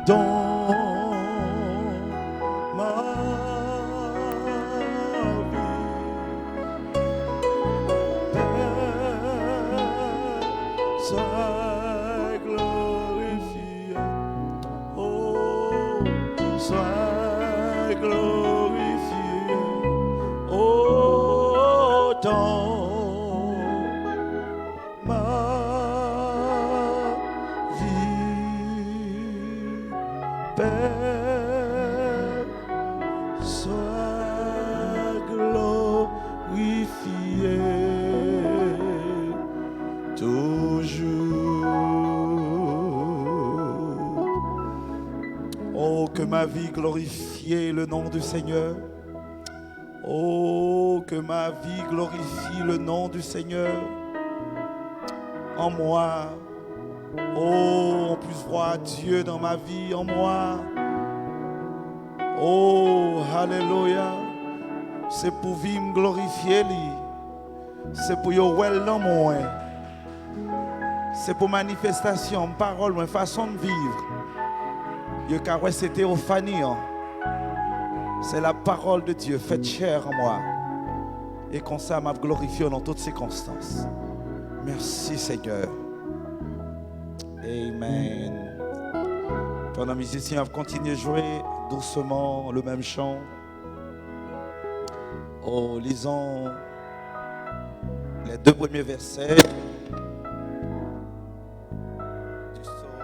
dans ma vie. Père, sois glorifié. Oh, sois glorifié. Oh, dans ma vie. Père, sois glorifié toujours. Oh, que ma vie glorifie le nom du Seigneur. Oh, que ma vie glorifie le nom du Seigneur en moi. Oh, on puisse voir Dieu dans ma vie, en moi. Oh, alléluia. C'est pour vivre me glorifier lui. C'est pour yo well dans moi. C'est pour manifestation, parole, ma façon de vivre. Yo carré c'est théophanie. C'est la parole de Dieu faite chair en moi. Et comme ça m'a glorifié dans toutes circonstances. Merci Seigneur. Amen. Pendant que les musiciens vont continuer à jouer doucement le même chant. Oh, lisons les 2 premiers versets du psaume.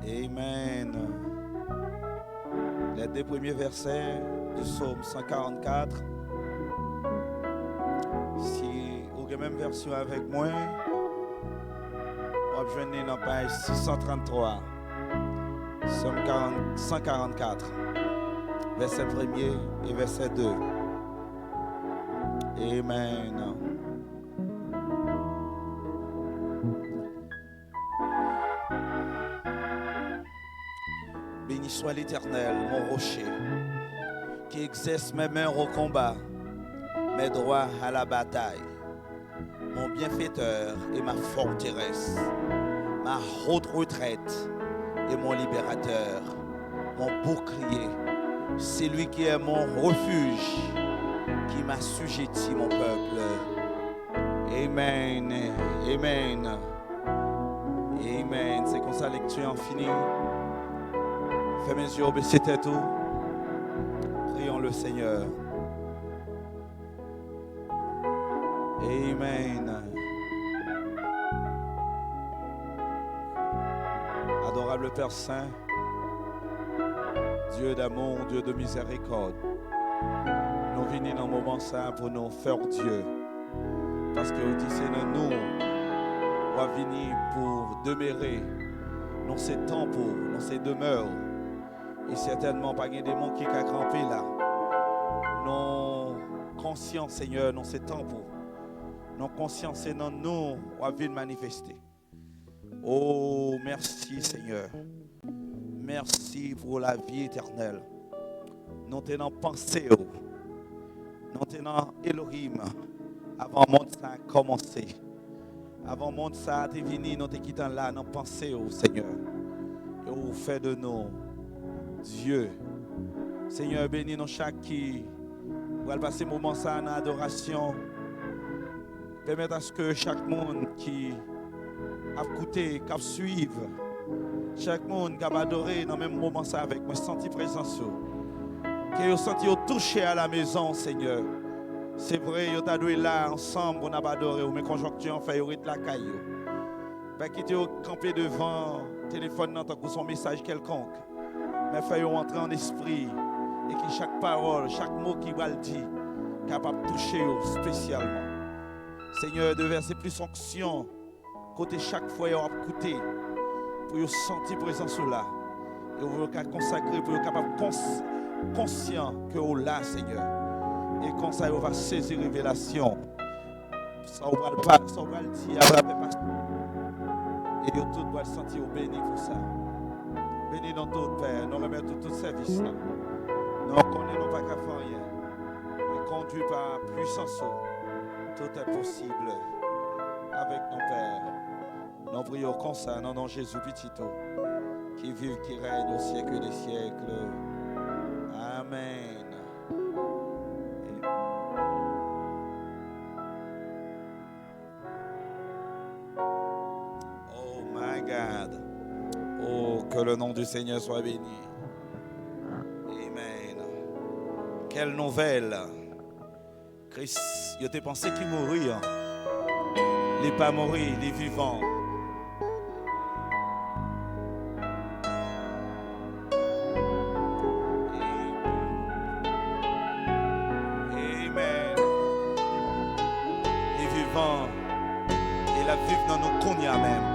Amen. Les 2 premiers versets du psaume 144. Si vous avez la même version avec moi, on va joindre dans la page 633. Psaume 144. Verset 1er et verset 2. Amen. Béni soit l'Éternel, mon rocher, qui exerce mes mains au combat, mes droits à la bataille, mon bienfaiteur et ma forteresse, ma haute retraite et mon libérateur, mon bouclier. C'est lui qui est mon refuge, qui m'assujettit mon peuple. Amen. Amen. Amen. C'est comme ça la lecture en fini. Fais mes yeux, baissez tête. Prions le Seigneur. Amen. Adorable Père Saint, Dieu d'amour, Dieu de miséricorde, nous venons dans un moment saint pour nous faire Dieu. Parce que vous dites, c'est nous, on va venir pour demeurer dans ces temples, dans ces demeures. Et certainement, pas de démon qui a crampé là. Non conscience, Seigneur, dans ces temples. Non conscience, c'est dans nous, on va venir manifester. Oh, merci, Seigneur. Merci pour la vie éternelle. Nous tenons pensé, nous tenons Elohim, avant le monde ça a commencé. Avant le monde ça a été venu, nous te quittons là, nous pensons au Seigneur. Et vous faites de nous Dieu. Seigneur, bénis nous chaque qui va passer moment ça en adoration. Permettez à ce que chaque monde qui a écouté, qui a suivi, chaque monde qui a adoré dans le même moment ça avec moi, senti présence. Qui a senti touché à la maison, Seigneur. C'est vrai, vous avez là ensemble, on a adoré, mais conjoncture en fait, vous êtes la caille. Pas quitter camper devant téléphone dans son message quelconque. Mais faites entrer en esprit et que chaque parole, chaque mot qui va le dire, capable de toucher spécialement. Seigneur, de verser plus onction, côté chaque fois, vous avez écouté, pour vous sentir présence là. Et vous avez consacré, pour vous capable conscient que vous là, Seigneur. Et comme ça, vous va saisir révélation. Ça, vous va le pas, ça, vous va le dire, et vous tout va sentir béni pour ça. Béni dans tout Père, nous remettons tout service là. Nous connaissons pas qu'à faire rien. Et conduit par puissance, tout est possible avec nos Pères. Nous prions comme ça, non, non, Jésus Petito, qui vive, qui règne au siècle des siècles. Amen. Oh my God. Oh, que le nom du Seigneur soit béni. Amen. Quelle nouvelle. Christ, il était pensé qu'il mourrait. Il n'est pas mort, il est vivant. Amen. Il est vivant. Il a vécu dans nos cognas même.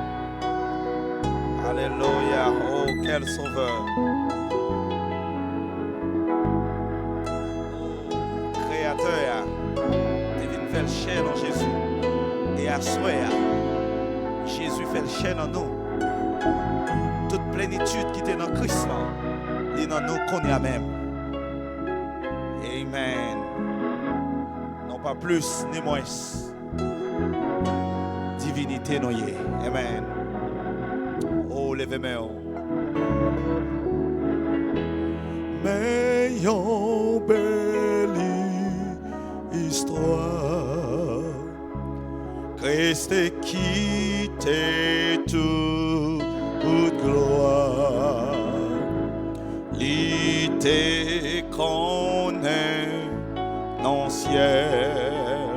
Alléluia. Oh, quel sauveur. Oh, créateur. Devine faire le chaîne en Jésus. Et à soi, Jésus fait le chaîne en nous. Toute plénitude qui était dans Christ, il est dans nous qu'on y a même. Amen. Non pas plus ni moins. Divinité noyée. Amen. Oh, levez-moi. Mais yon belle histoire. Christ est quitté toute gloire. L'ité connaît non ciel,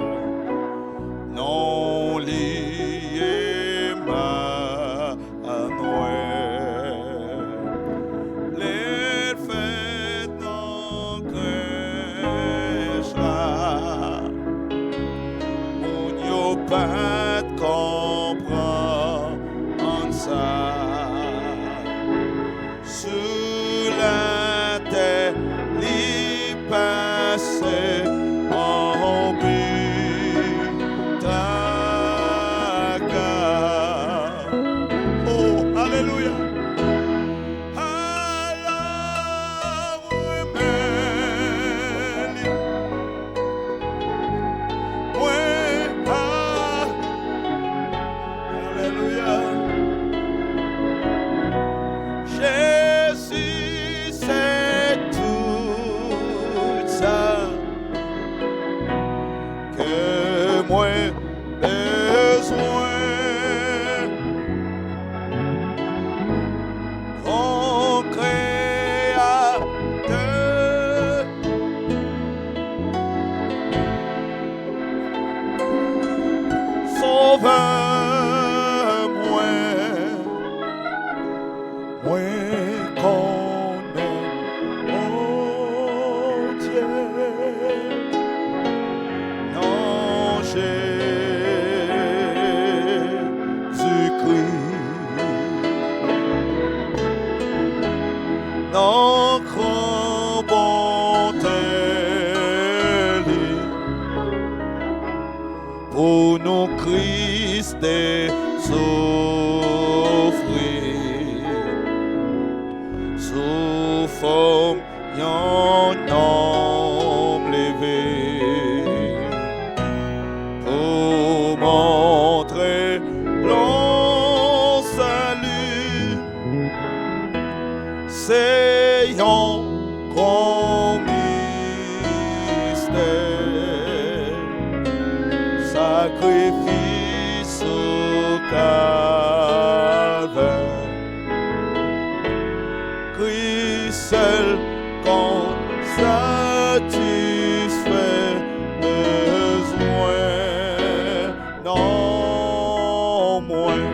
non lié ma Noël. Les fêtes non crèche là, mon yo pas comprendre ça. Sous la terre, l'y passé en bitaga. Oh, alléluia. Pour nous Christ est souffrir sous forme d'un homme levé pour montrer l'on salut. C'est un grand mystère, sacrifice au calvaire. Christ seul qu'on satisfait besoin, non moins.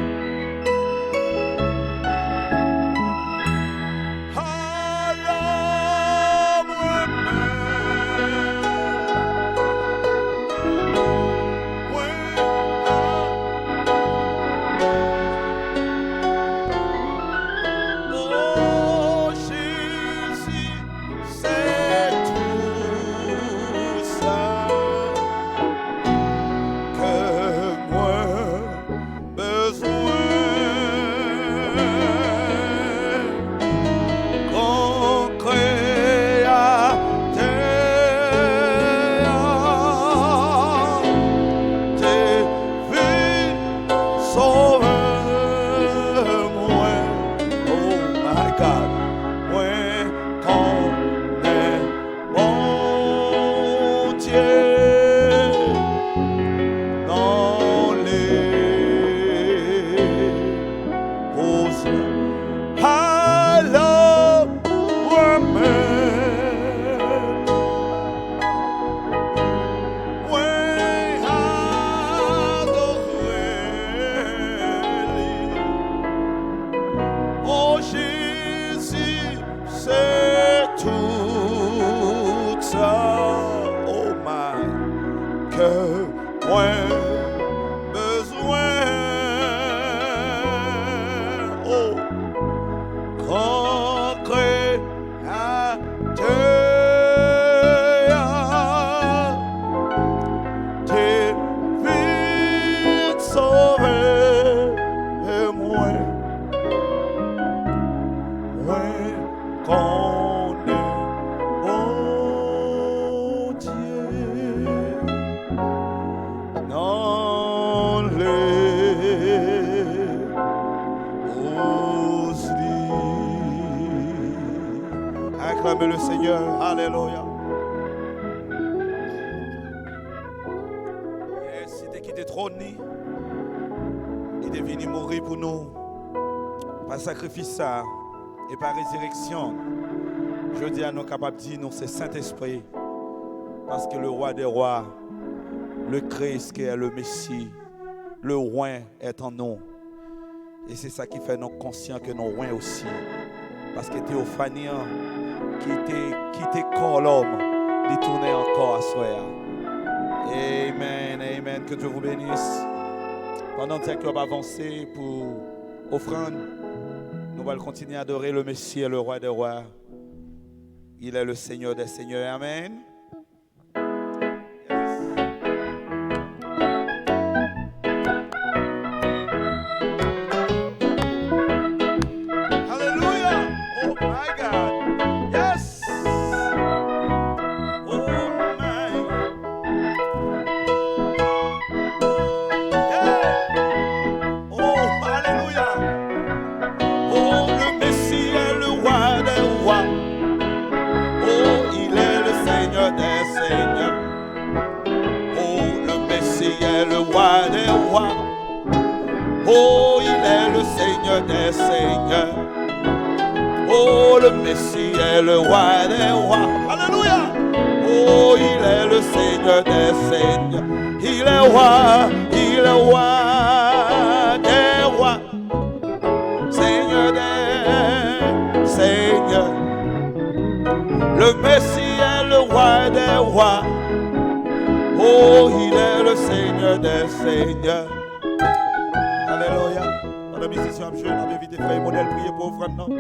Sauveur. Acclamez le Seigneur. Alléluia. Et si tu quitté trône, il est venu mourir pour nous. Par sacrifice ça et par résurrection. Je dis à nous capables de dire, nous c'est Saint-Esprit. Parce que le roi des rois, le Christ qui est le Messie, le roi est en nous. Et c'est ça qui fait nous conscients que nous rois aussi. Parce que Théophanie, qui était corps l'homme, il tournait encore à soi. Amen, amen. Que Dieu vous bénisse. Pendant que nous va avancer pour offrande, nous allons continuer à adorer le Messie et le roi des rois. Il est le Seigneur des seigneurs. Amen. Oh, il est le Seigneur des seigneurs. Oh, le Messie est le roi des rois. Alléluia. Oh, il est le Seigneur des seigneurs. Il est roi des rois. Seigneur des seigneurs. Le Messie est le roi des rois. Oh, il est le Seigneur des seigneurs. Alléluia. Dans la musicien, je vais inviter frère modèle prier pour offrande.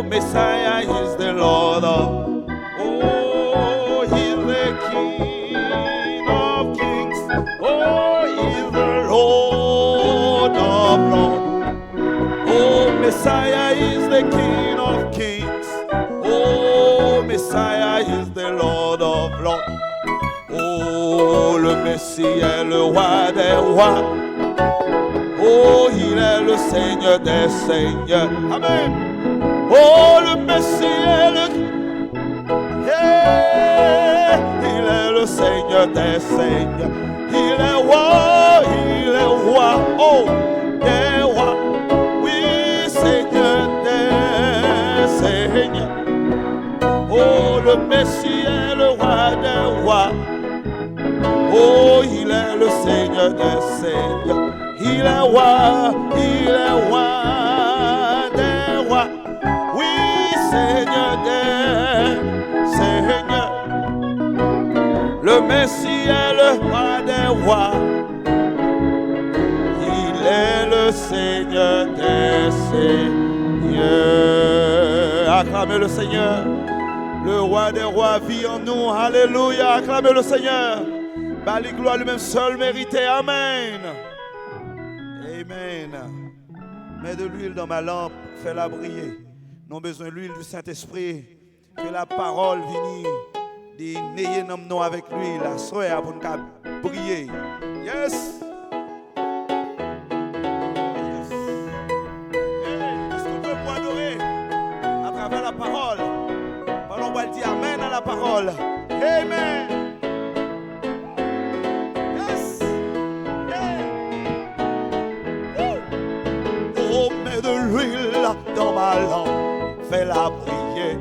Messiah is the Lord of, oh, he's the King of kings, oh, he's the Lord of lords, oh, Messiah is the King of kings, oh, Messiah is the Lord of lords, oh, le Messie est le roi des rois, oh, il est le Seigneur des seigneurs, amen. Oh, le Messie est il est le Seigneur des seigneurs. Il est roi, oh, des rois. Oui, Seigneur des seigneurs. Oh, le Messie est le roi des rois. Oh, il est le Seigneur des seigneurs. Il est roi des rois. Seigneur des seigneurs, le Messie est le roi des rois, il est le Seigneur des seigneurs. Acclamez le Seigneur, le roi des rois vit en nous, alléluia, acclamez le Seigneur, par les gloires lui-même seul mérité, amen. Amen. Mets de l'huile dans ma lampe, fais-la briller. Nous avons besoin de l'huile du Saint-Esprit. Que la parole vienne n'ayez nous avec lui. La soeur pour nous briller. Yes. Yes. Est-ce qu'on peut vous adorer à travers la parole? On va dire amen à la parole. Amen. Yes. Oh, mets de l'huile dans ma lampe. Fais-la briller,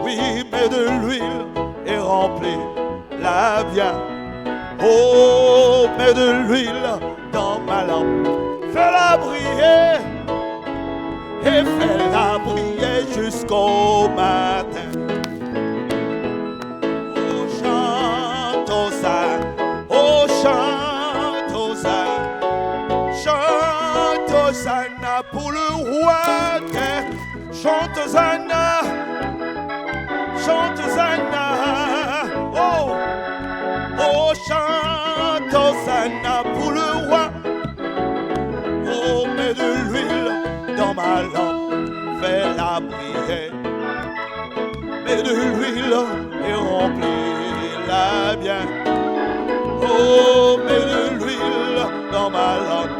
oui, mets de l'huile et remplis-la bien. Oh, mets de l'huile dans ma lampe, fais-la briller et fais-la briller jusqu'au matin. Hosanna pour le roi des. Chante Hosanna. Chante Hosanna. Oh, oh, chante Hosanna pour le roi. Oh, mets de l'huile dans ma lampe, fais-la briller. Mets de l'huile et remplis-la bien. Oh, mets de l'huile dans ma lampe,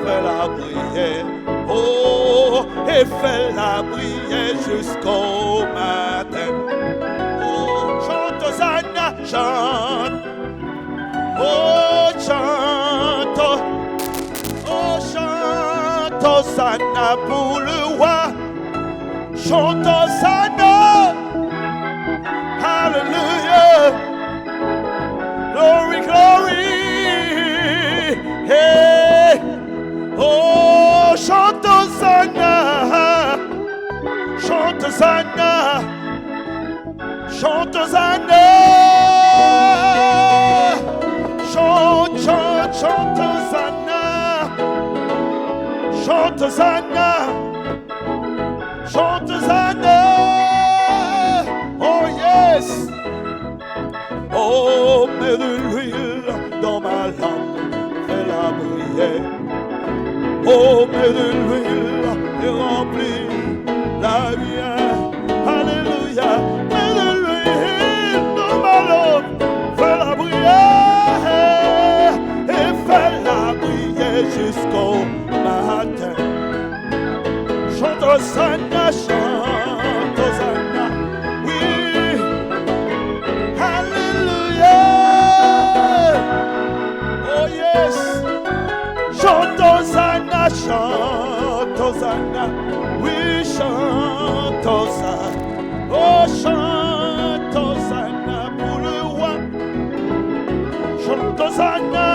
fais-la briller. Oh, et fais-la briller jusqu'au matin. Oh, chante Hosanna, chante. Oh, chante. Oh, chante Hosanna pour le roi. Chante Hosanna. Hallelujah. Glory, glory. Hey. Oh, chante Hosanna. Chante Hosanna. Chante Hosanna. Chante, chante, chante Hosanna. Chante Hosanna. Chante Hosanna. Oh yes. Oh, mets de l'huile dans ma lampe, fais-la briller. Oh, mets de l'huile et remplis la bien. Alléluia. Mets de l'huile dans ma lampe, fais-la briller. Et fais-la briller jusqu'au matin. Chante Hosanna, chante Hosanna. Oui. Hallelujah. Oh yes. Chante Hosanna, chante Hosanna. Oui, chante Hosanna. Oh, chante Hosanna pour le roi. Chante Hosanna.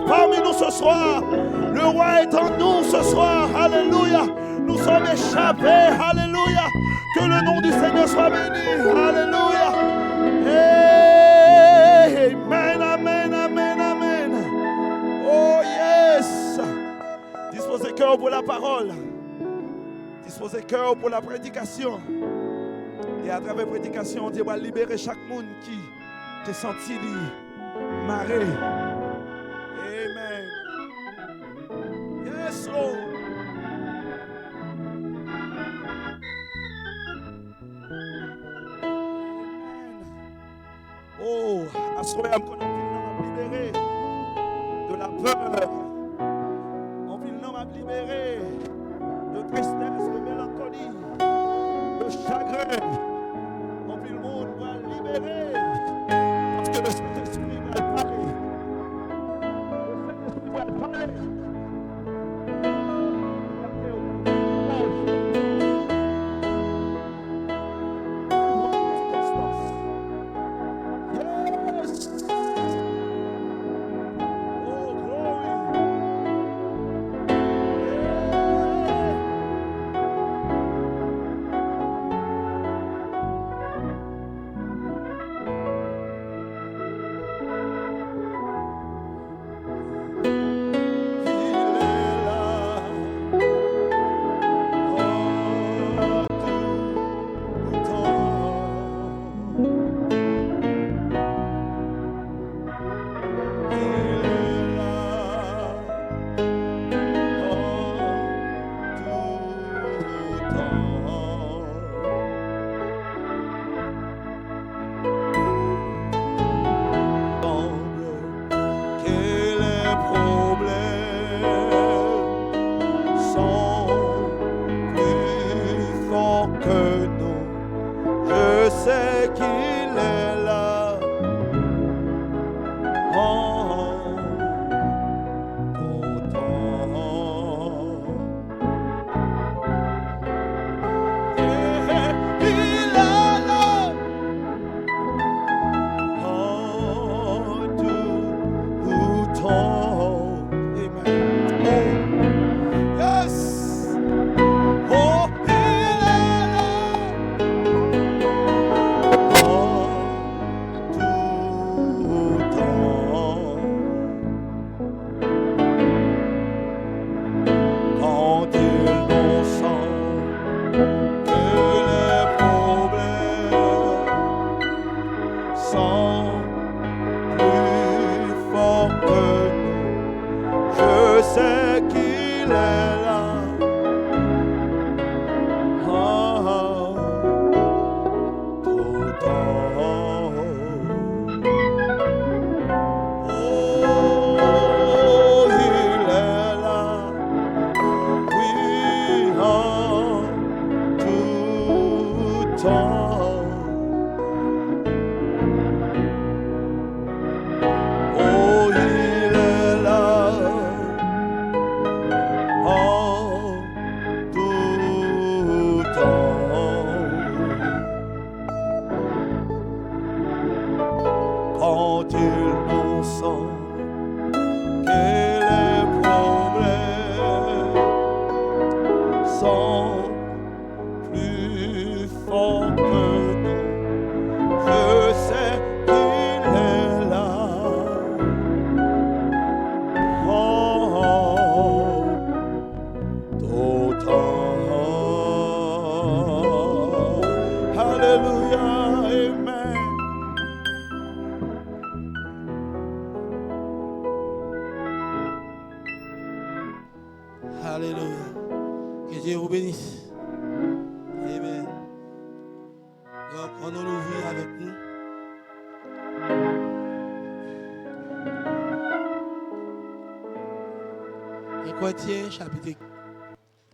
parmi nous ce soir. Le roi est en nous ce soir. Alléluia. Nous sommes échappés. Alléluia. Que le nom du Seigneur soit béni. Alléluia. Amen, amen, amen, amen. Oh yes. Disposez cœur pour la parole. Disposez cœur pour la prédication. Et à travers la prédication, Dieu va libérer chaque monde qui te senti marré. Amen. Yes, Lord. Amen. Oh, à ce moment-là, on va libérer de la peur. libérés de tristesse, de mélancolie, de chagrin. En plus, le monde va libérer parce que le Saint-Esprit va parler. Le Saint-Esprit va parler.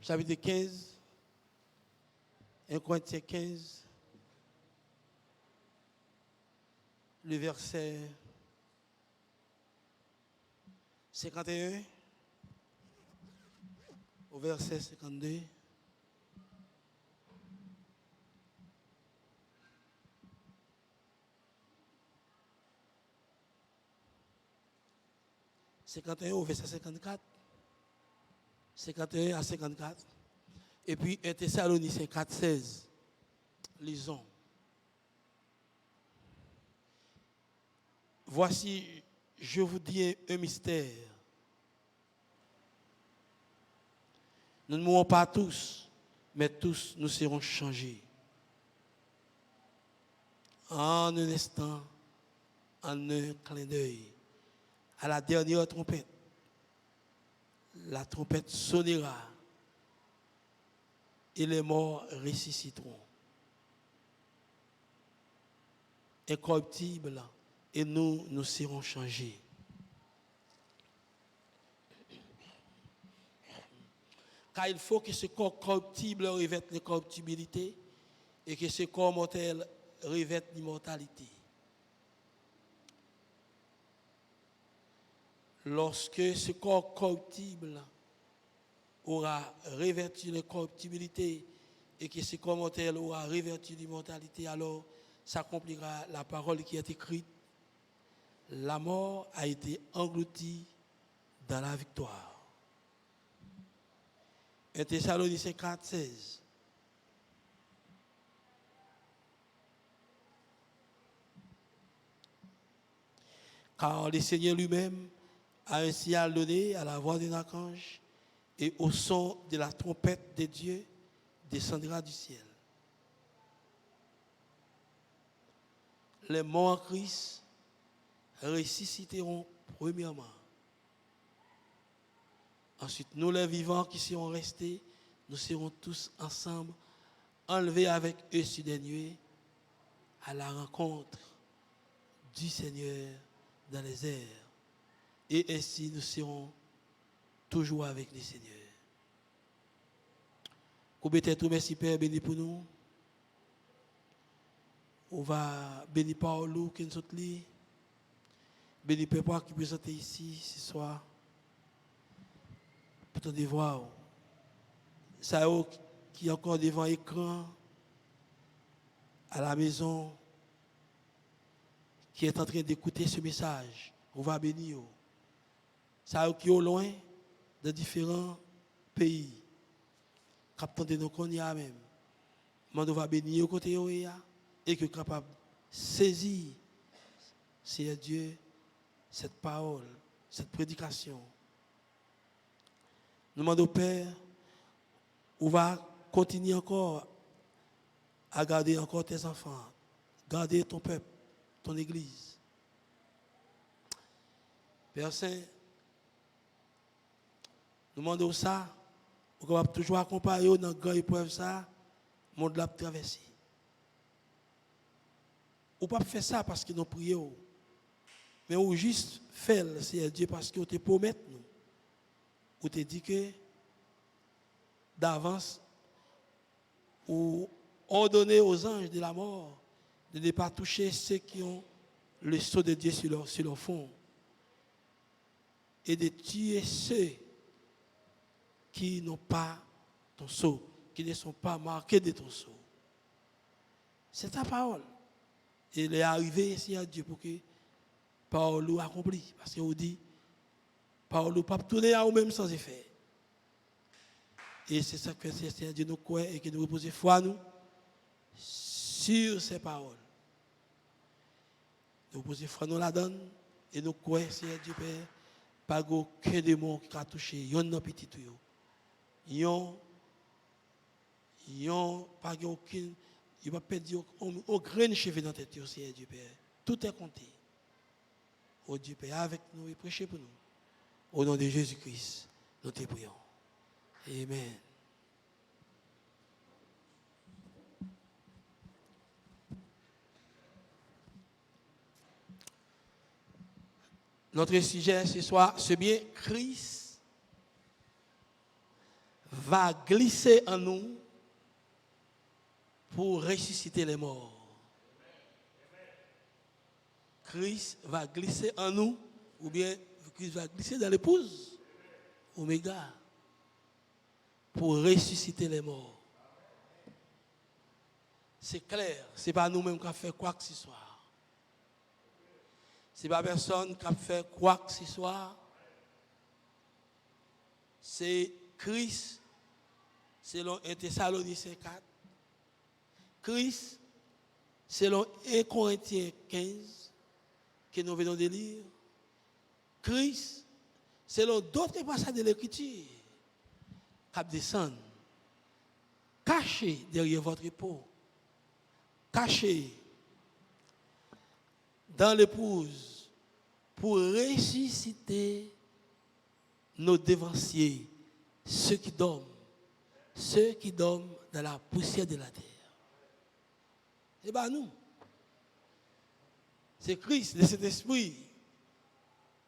Chapitre 15, 1 Corinthiens 15, le verset 51 au verset 52. Au verset 54, 51 à 54, et puis 1 Thessaloniciens 4, 16. Lisons. Voici, je vous dis un mystère. Nous ne mourrons pas tous, mais tous nous serons changés. En un instant, en un clin d'œil, à la dernière trompette. La trompette sonnera et les morts ressusciteront. Incorruptibles, et nous serons changés. Car il faut que ce corps corruptible revête l'incorruptibilité et que ce corps mortel revête l'immortalité. Lorsque ce corps corruptible aura revêtu l'incorruptibilité et que ce corps mortel aura revêtu l'immortalité, alors s'accomplira la parole qui est écrite. La mort a été engloutie dans la victoire. 1 Thessaloniciens 4, 16. Car le Seigneur lui-même a un signal donné à la voix d'un archange et au son de la trompette de Dieu descendra du ciel. Les morts en Christ ressusciteront premièrement. Ensuite, nous les vivants qui serons restés, nous serons tous ensemble enlevés avec eux sur des nuées à la rencontre du Seigneur dans les airs. Et ainsi, nous serons toujours avec le Seigneur. Tout merci Père, béni pour nous. On va bénir Paolo qui nous lit. Béni Père qui présente ici ce soir. Pour ton devoir. Ça qui est encore devant l'écran, à la maison, qui est en train d'écouter ce message. On va bénir. Ça qui est au loin, de différents pays. Captant de nos cognas même. On va bénir au côté et que capable de saisir, Seigneur Dieu, cette parole, cette prédication. Nous demandons au Père, on va continuer encore à garder encore tes enfants, garder ton peuple, ton église. Père Saint, nous demandons ça, on va toujours accompagner dans la grande épreuve ça, le monde l'a traversé. On ne peut pas faire ça parce que nous prions, mais on juste fait le Seigneur Dieu parce qu'on te promet nous. On te dit que d'avance, ou ordonner aux anges de la mort de ne pas toucher ceux qui ont le sceau de Dieu sur leur front et de tuer ceux qui n'ont pas ton sceau, qui ne sont pas marqués de ton sceau. C'est ta parole. Et il est arrivé ici à Dieu pour que parole accomplie. Parce qu'on dit, parole ne pas tourner à nous-mêmes sans effet. Et c'est ça que Seigneur Dieu nous croit et que nous reposons foi nous sur ces paroles. Nous reposons foi nous la donne et nous croyons, Seigneur Dieu Père, pas aucun démon qui a touché yon petit tuyau. Yon pas aucun, il va pas dire au grain de cheveux dans tête, Seigneur Dieu Père. Tout est compté. Oh Dieu Père, avec nous et prêchez pour nous. Au nom de Jésus-Christ, nous te prions. Amen. Notre sujet ce soir, c'est bien Christ va glisser en nous pour ressusciter les morts. Christ va glisser en nous, ou bien Christ va glisser dans l'épouse, Oméga, pour ressusciter les morts. C'est clair, ce n'est pas nous-mêmes qui avons fait quoi que ce soit. Ce n'est pas personne qui a fait quoi que ce soit. C'est Christ, selon 1 Thessaloniciens 4. Christ, selon 1 Corinthiens 15, que nous venons de lire. Christ, selon d'autres passages de l'Écriture, qui descendent, caché derrière votre épaule, caché dans l'épouse, pour ressusciter nos dévanciers, ceux qui dorment dans la poussière de la terre. Et bien nous, c'est Christ, de cet esprit,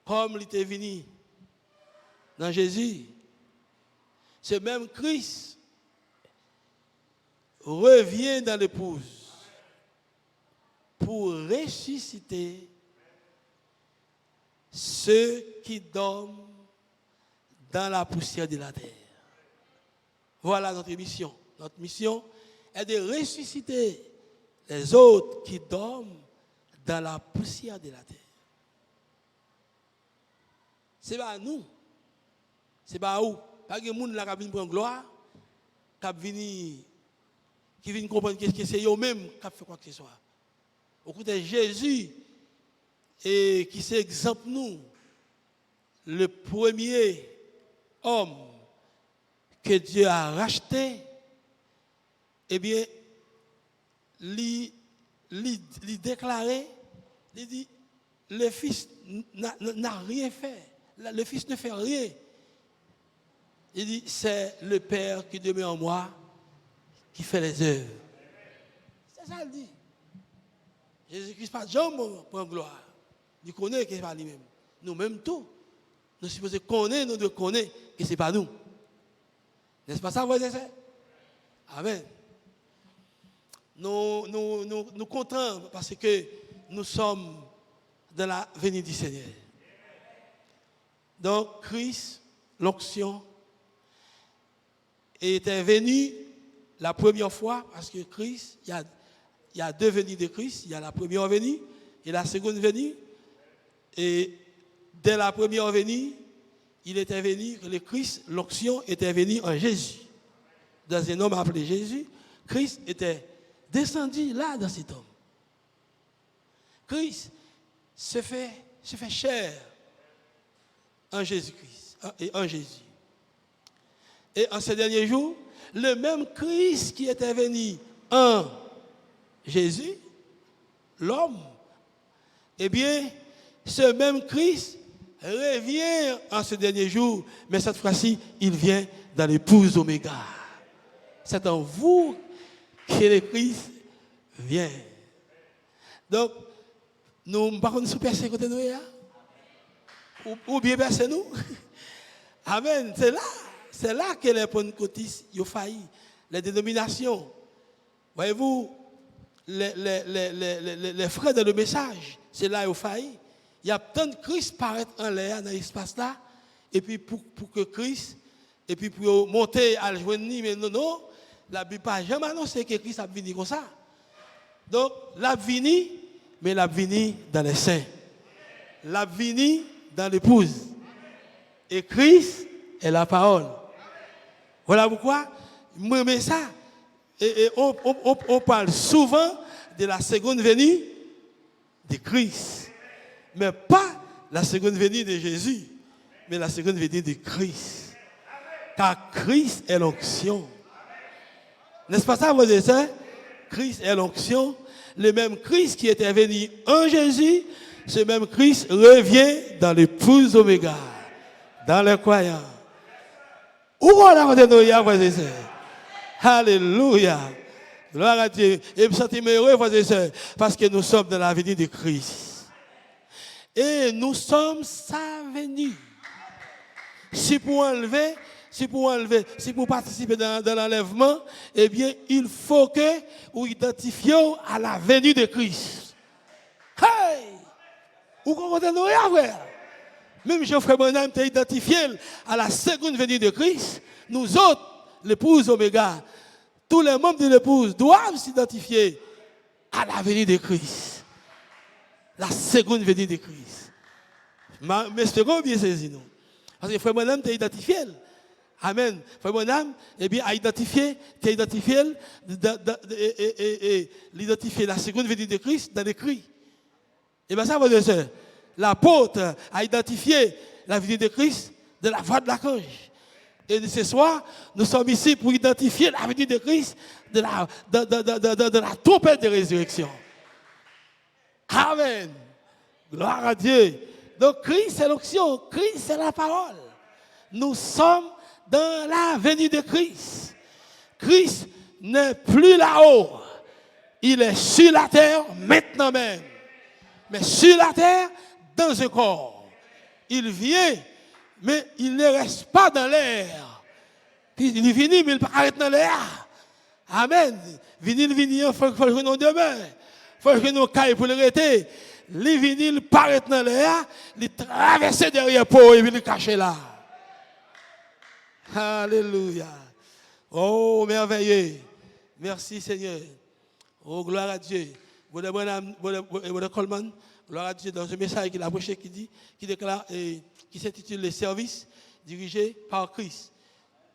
comme il était venu dans Jésus, ce même Christ revient dans l'épouse pour ressusciter ceux qui dorment dans la poussière de la terre. Voilà notre mission. Notre mission est de ressusciter les autres qui dorment dans la poussière de la terre. Ce n'est pas nous. Ce n'est pas où. Pas que les gens qui viennent prendre gloire, qui viennent comprendre que c'est eux-mêmes qui ont fait quoi que ce soit. Au côté de Jésus, et qui c'est exemple nous, le premier homme que Dieu a racheté, eh bien, il déclarait, il dit, le Fils n'a rien fait. Le Fils ne fait rien. Il dit, c'est le Père qui demeure en moi, qui fait les œuvres. C'est ça qu'il dit. Jésus-Christ pas jamais pour gloire. Il connaît que ce n'est pas lui-même. Nous-mêmes tout. Nous sommes supposés connaître, nous devons connaître que ce n'est pas nous. N'est-ce pas ça, vous voyez ça? Amen. Nous comptons parce que nous sommes dans la venue du Seigneur. Donc, Christ, l'onction, était venu la première fois parce que Christ, il y a deux venues de Christ. Il y a la première venue et la seconde venue. Et dès la première venue, il était venu, le Christ, l'onction était venue en Jésus. Dans un homme appelé Jésus, Christ était descendu là dans cet homme. Christ se fait chair en Jésus-Christ et en Jésus. Et en ces derniers jours, le même Christ qui était venu en Jésus, l'homme, eh bien, ce même Christ revient en ces derniers jours, mais cette fois-ci, il vient dans l'épouse Oméga. C'est en vous que le Christ vient. Donc, nous ne pouvons pas nous percer côté nous, ou bien percer nous. Amen. C'est là que les pentecôtistes ont failli. Les dénominations. Voyez-vous, les frères de le message, c'est là qu'ils ont failli. Il y a tant de Christ paraître en l'air dans l'espace là, et puis pour que Christ, et puis pour monter à le joindre, mais non, la Bible n'a jamais annoncé que Christ a venu comme ça. Donc, l'a venu, mais l'a venu dans les saints. L'a venu dans l'épouse. Et Christ est la parole. Voilà pourquoi, moi, mais ça, et on parle souvent de la seconde venue de Christ. Mais pas la seconde venue de Jésus, mais la seconde venue de Christ. Car Christ est l'onction. N'est-ce pas ça, vos sœurs? Christ est l'onction. Le même Christ qui était venu en Jésus, ce même Christ revient dans l'épouse Oméga, dans les croyants. Où on a rendu nos frères et sœurs? Alléluia. Gloire à Dieu. Et me sens heureux, frères et sœurs, parce que nous sommes dans la venue de Christ. Et nous sommes sa venue. Si pour participer dans l'enlèvement, eh bien, il faut que vous identifiez à la venue de Christ. Hey! Vous comprenez, frère? Même Geoffrey Bonham t'a identifié à la seconde venue de Christ. Nous autres, l'épouse Oméga, tous les membres de l'épouse doivent s'identifier à la venue de Christ. La seconde venue de Christ. Mais espérons bien saisir nous. Parce que Frère Bonham t'a identifié. Amen. Frère Bonham, eh bien, a identifié l'identifier la seconde venue de Christ dans l'écrit. Et bien ça, votre soeur, l'apôtre a identifié la venue de Christ de la voix de l'archange. Et ce soir, nous sommes ici pour identifier la venue de Christ de la trompette de résurrection. Amen. Gloire à Dieu. Donc Christ c'est l'onction, Christ c'est la parole. Nous sommes dans la venue de Christ. Christ n'est plus là-haut. Il est sur la terre maintenant même. Mais sur la terre, dans un corps. Il vient, mais il ne reste pas dans l'air. Il est venu, mais il pas arrêter dans l'air. Amen. Vinyle, il faut que nous demain. Il faut que nous caille pour le arrêter. Les vinyles paraissent dans l'air, les traverser derrière pour et puis les cacher là. Alléluia. Oh, merveilleux. Merci Seigneur. Oh, gloire à Dieu. Brother Coleman, gloire à Dieu dans un message qu'il a prêché qui déclare, qui s'intitule Les services dirigés par Christ.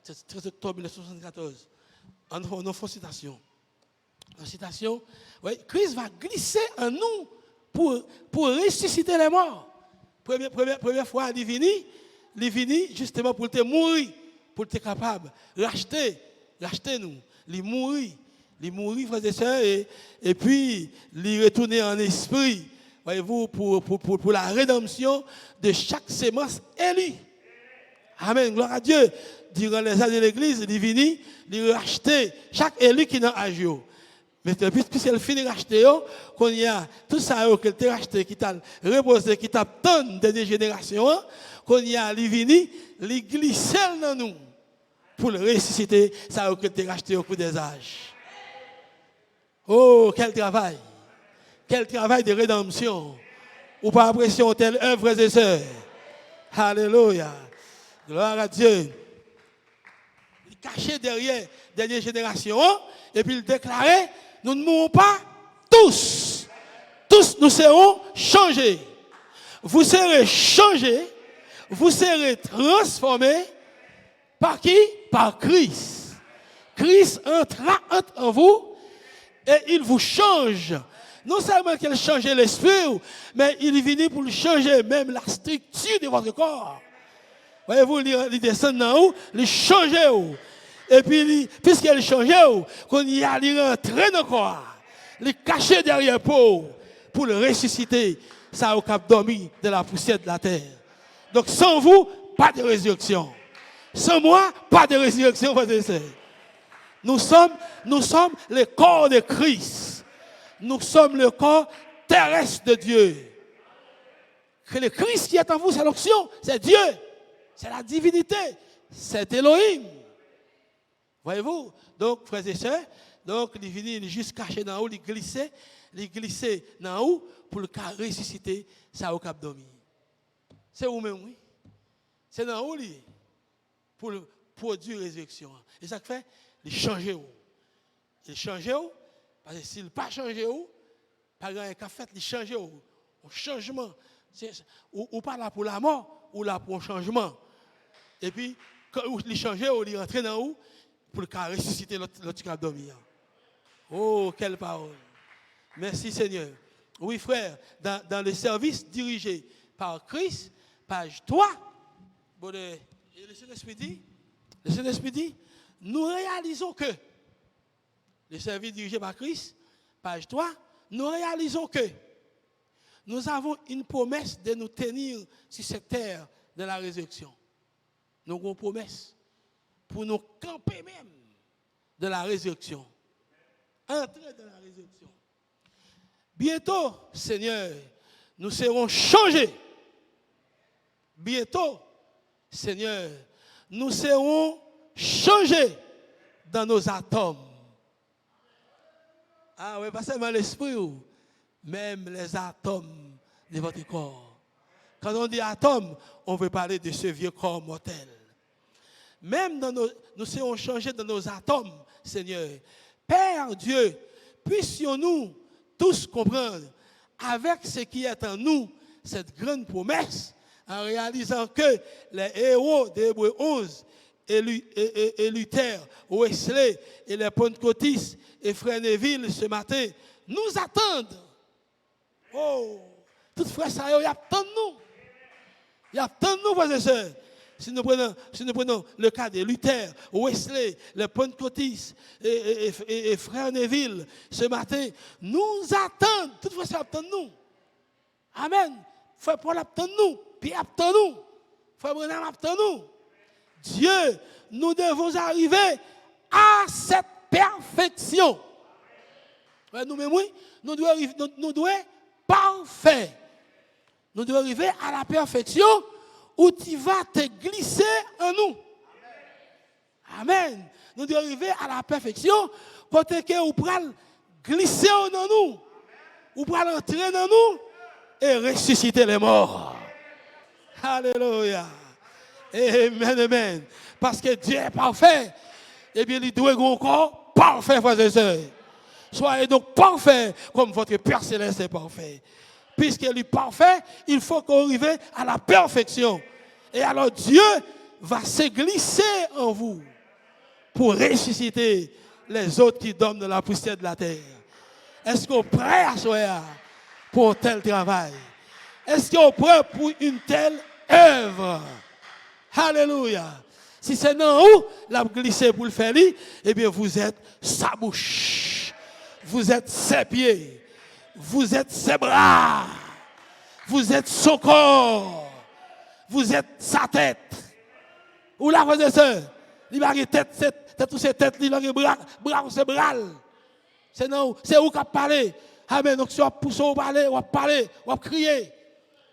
C'est 13 octobre 1974. En citation. En citation, oui, Christ va glisser en nous pour ressusciter les morts. Première fois, il est venu justement pour te mourir, pour te capable racheter nous. Il mourit, frères et sœurs, et puis il retourner en esprit, voyez-vous, pour la rédemption de chaque sémence élue. Amen, gloire à Dieu. Durant les années de l'Église, il est venu, il a racheté chaque élu qui est dans l'âge. Mais puisqu'elle finit de racheter, qu'on y a tout ça qu'elle t'a racheté, qui t'a reposé, qui t'a tant de générations, qu'on y a, il venu, il glisse dans nous pour le ressusciter, ça qu'elle t'a racheté au cours des âges. Oh, quel travail! Quel travail de rédemption! Ou pas apprécier telle œuvre, frères et sœurs. Alléluia! Gloire à Dieu! Caché derrière dernière génération, et puis il déclarait, nous ne mourrons pas tous. Tous nous serons changés. Vous serez changés, vous serez transformés par qui? Par Christ. Christ entrera en vous et il vous change. Non seulement qu'il change l'esprit, mais il est venu pour changer même la structure de votre corps. Voyez-vous, il descend dans vous, il change. Et puis, puisqu'il change, qu'on y a, il rentre dans le corps, il caché derrière pour le ressusciter, ça a au cap dormi de la poussière de la terre. Donc, sans vous, pas de résurrection. Sans moi, pas de résurrection, frères et sœurs. Nous sommes le corps de Christ. Nous sommes le corps terrestre de Dieu. Que le Christ qui est en vous, c'est l'onction, c'est Dieu, c'est la divinité, c'est Elohim. Voyez-vous? Donc, frères et sœurs, donc, il est venu, il est juste caché dans haut, il glissait dans haut pour le ressusciter, ça au cap dormi. C'est vous-même, oui. C'est dans haut, pour le produire résurrection. Et ça fait, il change. Il change, parce que s'il n'a pas changé, pas grand qu'à fait, il change. Un changement. Ou pas là pour la mort, ou là pour un changement. Et puis, quand il change, il rentre dans haut, pour le ressusciter l'autre qui a dormi. Oh, quelle parole. Merci Seigneur. Oui frère, dans le service dirigé par Christ, page 3, le Saint-Esprit dit, nous réalisons que, le service dirigé par Christ, page 3, nous réalisons que nous avons une promesse de nous tenir sur cette terre de la résurrection. Nous avons une promesse pour nous camper même de la résurrection. Entrer dans la résurrection. Bientôt, Seigneur, nous serons changés. Bientôt, Seigneur, nous serons changés dans nos atomes. Ah oui, pas seulement l'esprit, même les atomes de votre corps. Quand on dit atomes, on veut parler de ce vieux corps mortel. Même nous serons changés dans nos atomes, Seigneur. Père Dieu, puissions-nous tous comprendre avec ce qui est en nous, cette grande promesse, en réalisant que les héros d'Hébreux 11, et Luther, Wesley et les pentecôtistes et Frère Neville ce matin, nous attendent. Oh, tout frère, ça y attend nous. Il attend nous, frères et sœurs. Si nous prenons le cas de Luther, Wesley, les pentecôtistes et Frère Neville ce matin, nous attendent. Tout frère, ça attend nous. Amen. Frère Paul attend nous. Pierre attend nous. Frère Branham attend nous. Dieu, nous devons arriver à cette perfection. Nous-mêmes, oui, nous devons être parfaits. Nous devons arriver à la perfection où tu vas te glisser en nous. Amen. Nous devons arriver à la perfection, côté que vous pouvez glisser dans nous, vous pouvez entrer dans nous et ressusciter les morts. Alléluia. Amen, amen. Parce que Dieu est parfait. Eh bien, il doit être encore parfait, frères et sœurs. Soyez donc parfait comme votre Père Céleste est parfait. Puisqu'il est parfait, il faut qu'on arrive à la perfection. Et alors Dieu va se glisser en vous pour ressusciter les autres qui dorment dans la poussière de la terre. Est-ce qu'on est prêt à soir pour un tel travail? Est-ce qu'on est prêt pour une telle œuvre? Alléluia. Si c'est non où la glisser pour le faire, eh bien vous êtes sa bouche, vous êtes ses pieds, vous êtes ses bras, vous êtes son corps, vous êtes sa tête. Ou là, frères et sœurs, il va avoir tête ou ses têtes, il va avoir bras ou ses bras. C'est non, c'est où qu'on parle. Amen. Donc si on pousse au parler, on va parler, on va crier.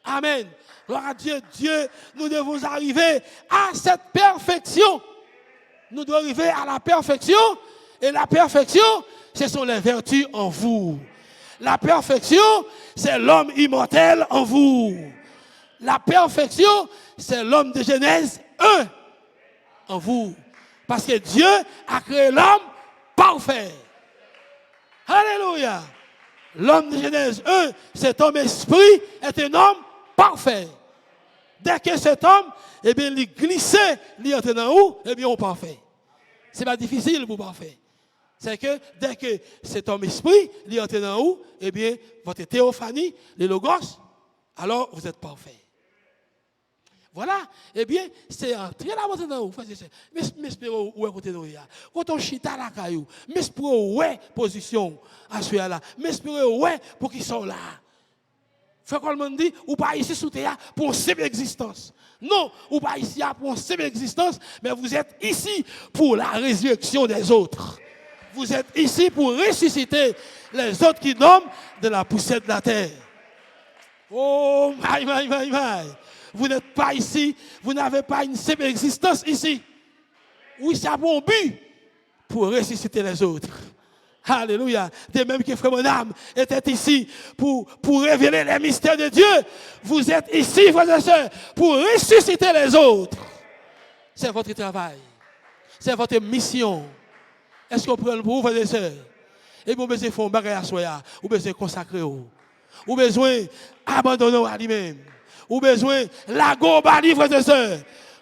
Amen. Gloire à Dieu. Dieu, nous devons arriver à cette perfection. Nous devons arriver à la perfection. Et la perfection, ce sont les vertus en vous. La perfection, c'est l'homme immortel en vous. La perfection, c'est l'homme de Genèse 1 en vous. Parce que Dieu a créé l'homme parfait. Alléluia. L'homme de Genèse 1, cet homme esprit est un homme parfait. Dès que cet homme, eh bien, il glissait, il entre dans où, eh bien, on parfait. C'est pas difficile pour parfait. C'est que dès que cet homme esprit, il entre dans où, eh bien, votre théophanie, les logos, alors vous êtes parfait. Voilà, eh bien, c'est entrer là dans où, mais espérons où est côté nous. Quand on chita la caillou, mais espérons où est position à celui là, mais espérons où est pour qu'ils sont là. Fait qu'on me dit, ou pas ici sous terre pour une simple existence. Non, ou pas ici pour une simple existence, mais vous êtes ici pour la résurrection des autres. Vous êtes ici pour ressusciter les autres qui dorment de la poussière de la terre. Oh, my. Vous n'êtes pas ici, vous n'avez pas une simple existence ici. Oui, c'est un bon but pour ressusciter les autres. Alléluia. De même que Frère Monam était ici pour révéler les mystères de Dieu. Vous êtes ici, frères et sœurs, pour ressusciter les autres. C'est votre travail. C'est votre mission. Est-ce qu'on prend pour vous, frères et sœurs? Et vous besoin de faire un bagage à soi, vous besoin de consacrer. Vous besoin d'abandonner à lui-même. Vous besoin de la gobe à lui, frères et sœurs,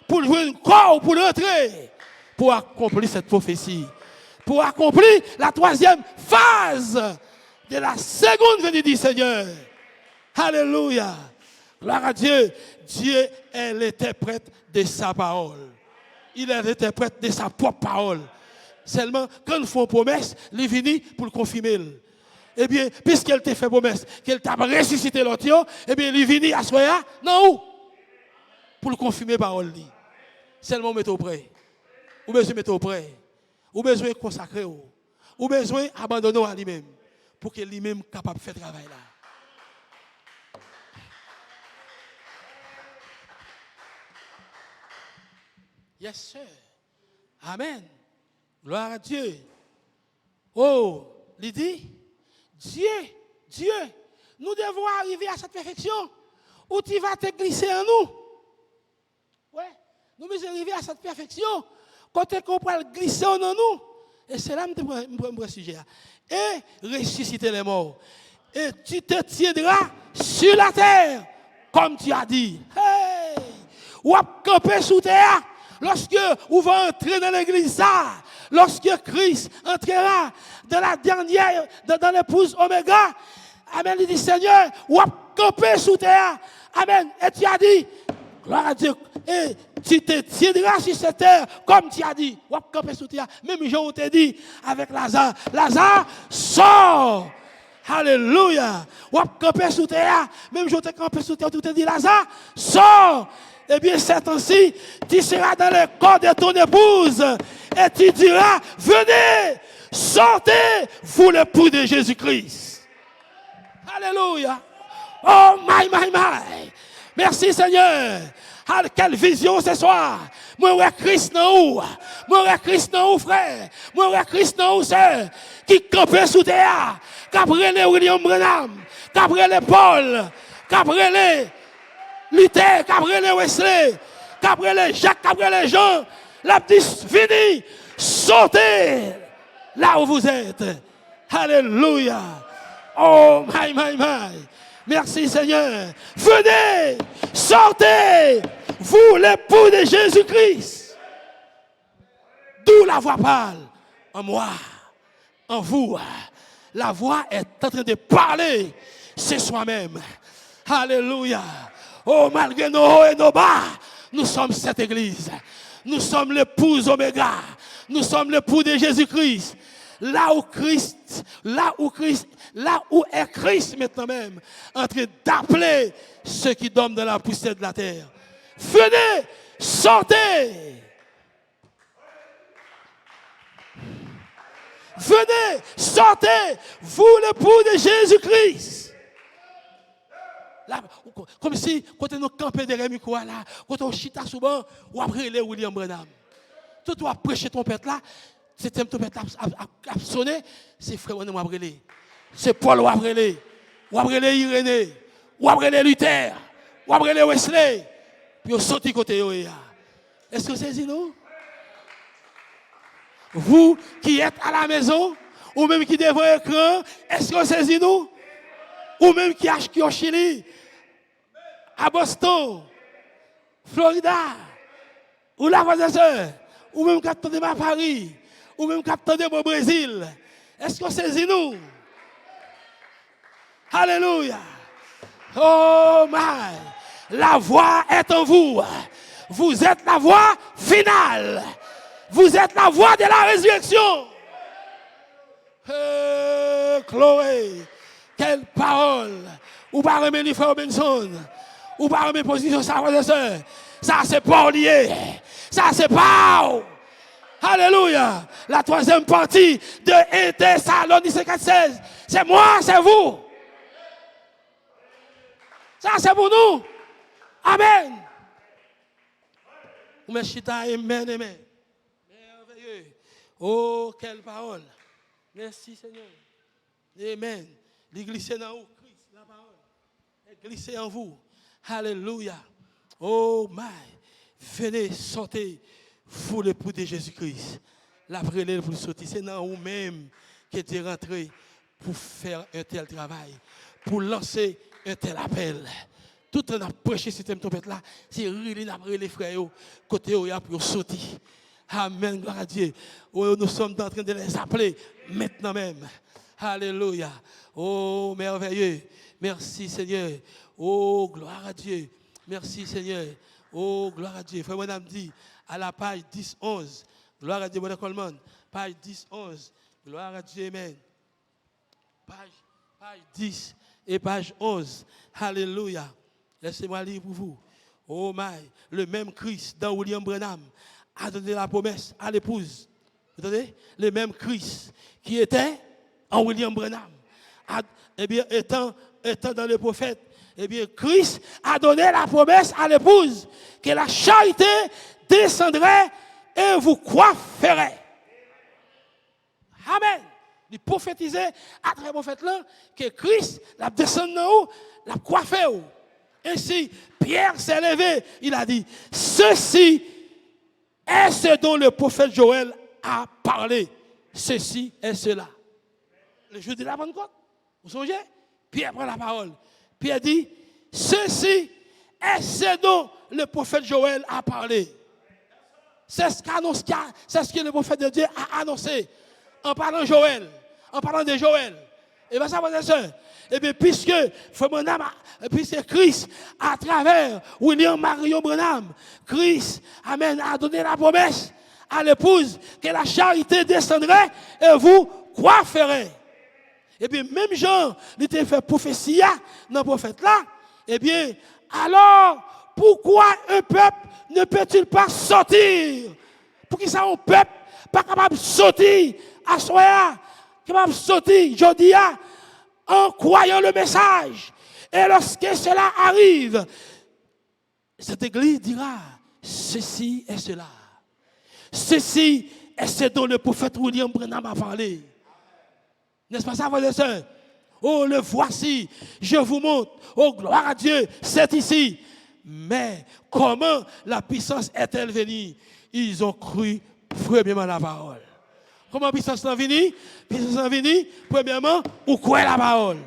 pour jouer un corps, pour rentrer, pour accomplir cette prophétie. Pour accomplir la troisième phase de la seconde venue du Seigneur. Alléluia. Gloire à Dieu. Dieu est l'interprète de sa parole. Il est l'interprète de sa propre parole. Seulement, quand il fait une promesse, il vient pour le confirmer. Eh bien, puisqu'elle t'a fait promesse, qu'elle t'a ressuscité l'autre, eh bien, il vient à soi, non où? Pour le confirmer parole. Seulement, mettez au près. Ou bien, mettez au près. Ou besoin de consacrer, ou besoin d'abandonner à lui-même, pour que lui-même soit capable de faire le travail là. Yes, sir. Amen. Gloire à Dieu. Oh, il dit, Dieu, nous devons arriver à cette perfection où tu vas te glisser en nous. Ouais, nous devons arriver à cette perfection. Quand on peut glisser en nous, et c'est là que je prends le sujet. Et ressusciter les morts. Et tu te tiendras sur la terre, comme tu as dit. Hey! Ou à camper sous terre, lorsque vous va entrer dans l'église, lorsque Christ entrera dans la dernière, dans l'épouse Oméga, amen, il dit Seigneur, ou à camper sous terre, amen. Et tu as dit, gloire à Dieu, et tu te tiendras sur cette terre, comme tu as dit. Ou à camper sous terre. Même Jean t'a dit avec Lazare. Lazare, sort. Alléluia. Ou à camper sous terre. Même Jean t'a campé sous terre, tout t'a dit Lazare, sort. Eh bien, c'est ainsi, tu seras dans le corps de ton épouse. Et tu diras, venez, sortez, vous l'époux de Jésus-Christ. Alléluia. Oh, my. Merci Seigneur. Quelle vision ce soir. Moi, ouais, Christ dans où? Moi, ouais, Christ dans où, frère? Moi, ouais, Christ dans où, sœur? Qui campait sous terre? Qu'après William Branham? Qu'après Paul? Qu'après Luther? Qu'après Wesley? Qu'après Jacques? Qu'après Jean? La petite fini. Sautez là où vous êtes. Alléluia. Oh, my. Merci Seigneur. Venez, sortez, vous l'époux de Jésus-Christ. D'où la voix parle? En moi, en vous. La voix est en train de parler. C'est soi-même. Alléluia. Oh, malgré nos hauts et nos bas, nous sommes cette église. Nous sommes l'épouse Oméga. Nous sommes l'époux de Jésus-Christ. Là où est Christ maintenant même, en train d'appeler ceux qui dorment dans la poussière de la terre. Venez, sortez. Venez, sortez, vous l'époux de Jésus-Christ. Là, comme si, quand nous campons derrière le micro, là, quand on chita souvent, ou après les William Branham. Tout tu as prêché ton père là, c'est ton père a sonné, c'est frère on a brûlé. C'est Paul ou a brûlé. Ou a brûlé Irénée, ou a brûlé Luther, ou a brûlé Wesley. Puis on saute côté yo. Est-ce que c'est nous? Vous qui êtes à la maison, ou même qui devant l'écran, est-ce que c'est nous? Ou même qui est au Chili, à Boston, Florida, ou la voisin, ou même qui attendez à Paris, ou même qui attendez au Brésil. Est-ce que c'est nous? Alléluia. Oh my. La voix est en vous. Vous êtes la voix finale. Vous êtes la voix de la résurrection. Chloé. Quelle parole. Ou pas remettre les frères Benson. Ou pas remettre position ça, frères et sœurs. Ça, c'est pas lié. Ça, c'est pas. Alléluia. La troisième partie de 1 Thessaloniciens 4:16. C'est moi, c'est vous. Ça, c'est pour nous. Amen. Amen, amen. Merveilleux. Oh, quelle parole. Merci, Seigneur. Amen. L'église est dans vous. Christ, la parole. est glissé en vous. Alléluia. Oh my. Venez, sortez, vous l'époux de Jésus-Christ. La prière pour sortir, c'est dans vous-même qui êtes rentré pour faire un tel travail, pour lancer un tel appel. Tout en a prêché ce thème là, c'est les frères, côté pour sortir. Amen, gloire à Dieu. Oh, nous sommes en train de les appeler maintenant même. Alléluia. Oh, merveilleux. Merci Seigneur. Oh, gloire à Dieu. Merci Seigneur. Oh, gloire à Dieu. Frère Madame dit à la page 10-11. Gloire à Dieu, Madame Coleman. Page 10-11. Gloire à Dieu, amen. Page 10 et page 11. Alléluia. Laissez-moi lire pour vous. Oh my. Le même Christ dans William Branham a donné la promesse à l'épouse. Vous entendez? Le même Christ qui était en William Branham. Eh bien, étant dans le prophète, eh bien, Christ a donné la promesse à l'épouse que la charité descendrait et vous coifferait. Amen. Il prophétisait à travers le prophète là que Christ la descend dans haut, la coiffé. Ainsi, Pierre s'est levé, il a dit, ceci est ce dont le prophète Joël a parlé. Ceci est cela. Le jour de la Pentecôte, vous songez? Pierre prend la parole. Pierre dit, ceci est ce dont le prophète Joël a parlé. C'est ce que le prophète de Dieu a annoncé en parlant de Joël. Et bien ça, frères et sœurs, et bien puisque Christ, à travers William Marion Branham, Christ, amen, a donné la promesse à l'épouse que la charité descendrait et vous coifferez. Et bien même Jean, il était fait prophétie dans le prophète là, et bien alors pourquoi un peuple ne peut-il pas sortir? Pour qui ça un peuple pas capable de sortir à soi, capable de sortir jeudi en croyant le message. Et lorsque cela arrive, cette église dira, ceci est cela. Ceci est ce dont le prophète William Branham a parlé. N'est-ce pas ça, frères et sœurs? Oh, le voici, je vous montre. Oh, gloire à Dieu, c'est ici. Mais comment la puissance est-elle venue? Ils ont cru premièrement la parole. Comment la puissance est venue? La puissance est venue, premièrement, ou croire la parole.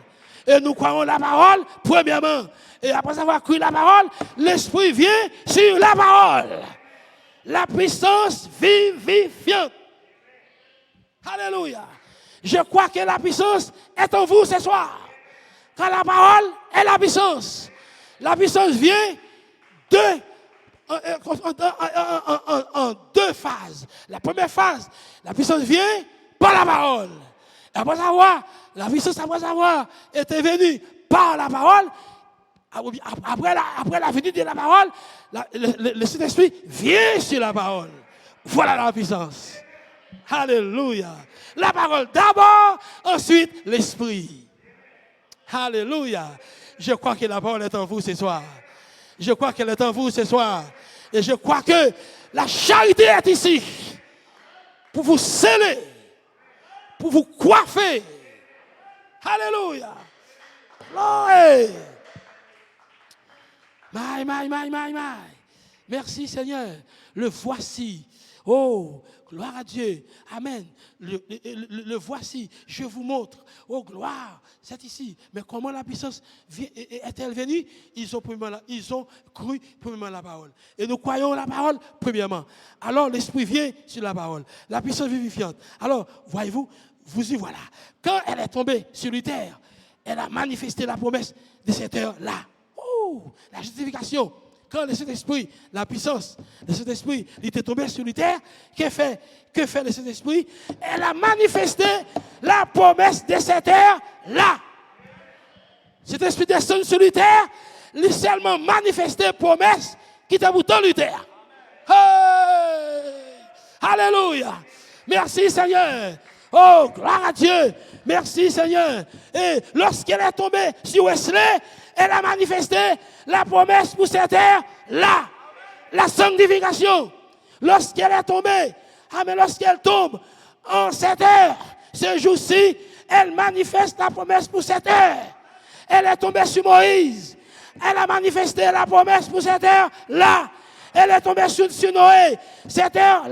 Et nous croyons la parole, premièrement. Et après avoir cru la parole, l'Esprit vient sur la parole. La puissance vivifiante. Alléluia. Je crois que la puissance est en vous ce soir. Car la parole est la puissance. La puissance vient en deux phases. La première phase, la puissance vient par la parole. Et après avoir, la puissance après avoir été venue par la parole, après la venue de la parole, le Saint-Esprit vient sur la parole. Voilà la puissance. Alléluia. La parole d'abord, ensuite l'Esprit. Alléluia. Je crois que la parole est en vous ce soir. Je crois qu'elle est en vous ce soir. Et je crois que la charité est ici pour vous sceller, pour vous coiffer. Alléluia. Gloire. My. Merci Seigneur. Le voici. Oh, gloire à Dieu. Amen. Le voici. Je vous montre. Oh, gloire. C'est ici. Mais comment la puissance est-elle venue? Ils ont cru premièrement la parole. Et nous croyons la parole premièrement. Alors l'Esprit vient sur la parole. La puissance vivifiante. Alors, voyez-vous, vous y voilà. Quand elle est tombée sur la terre, elle a manifesté la promesse de cette heure-là. Oh, la justification. Quand le Saint-Esprit, la puissance, le Saint-Esprit, il était tombé sur la terre, que fait le Saint-Esprit? Elle a manifesté la promesse de cette terre-là. Cet esprit descend sur la terre, il a seulement manifesté la promesse qui était pour la terre. Hey! Alléluia. Merci Seigneur. Oh, gloire à Dieu. Merci Seigneur. Et lorsqu'elle est tombée sur Wesley, elle a manifesté la promesse pour cette terre-là. La sanctification. Lorsqu'elle est tombée, mais lorsqu'elle tombe en cette heure, ce jour-ci, elle manifeste la promesse pour cette heure. Elle est tombée sur Moïse. Elle a manifesté la promesse pour cette heure-là. Elle est tombée sur Noé. Cette heure,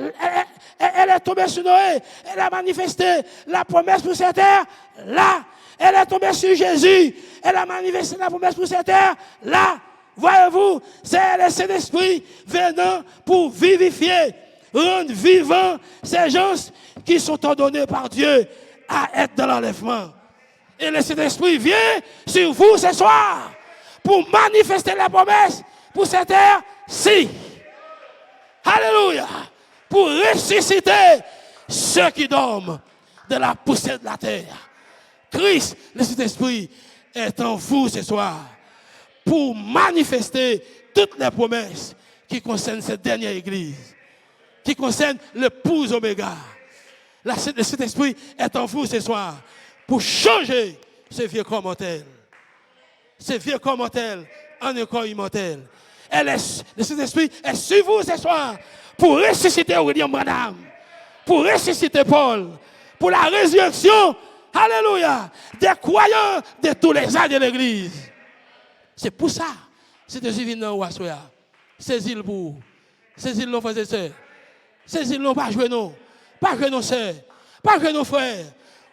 elle est tombée sur Noé. Elle a manifesté la promesse pour cette heure-là. Elle est tombée sur Jésus. Elle a manifesté la promesse pour cette heure-là. Voyez-vous, c'est le Saint-Esprit venant pour vivifier, rendre vivants ces gens qui sont ordonnés par Dieu à être dans l'enlèvement. Et le Saint-Esprit vient sur vous ce soir pour manifester la promesse pour cette heure-ci. Alléluia. Pour ressusciter ceux qui dorment de la poussière de la terre. Christ, le Saint-Esprit, est en vous ce soir pour manifester toutes les promesses qui concernent cette dernière église, qui concernent l'épouse Oméga. Le Saint-Esprit est en vous ce soir pour changer ce vieux corps mortel. Ce vieux corps mortel en un corps immortel. Le Saint-Esprit est sur vous ce soir pour ressusciter William Branham, pour ressusciter Paul, pour la résurrection, alléluia, des croyants de tous les âges de l'église. C'est pour ça, c'est de divin ou assoya. Saisis-le pour, saisis-le nos frères et sœurs, saisis-le pas jouer non, pas jouer nos sœurs, pas jouer nos frères,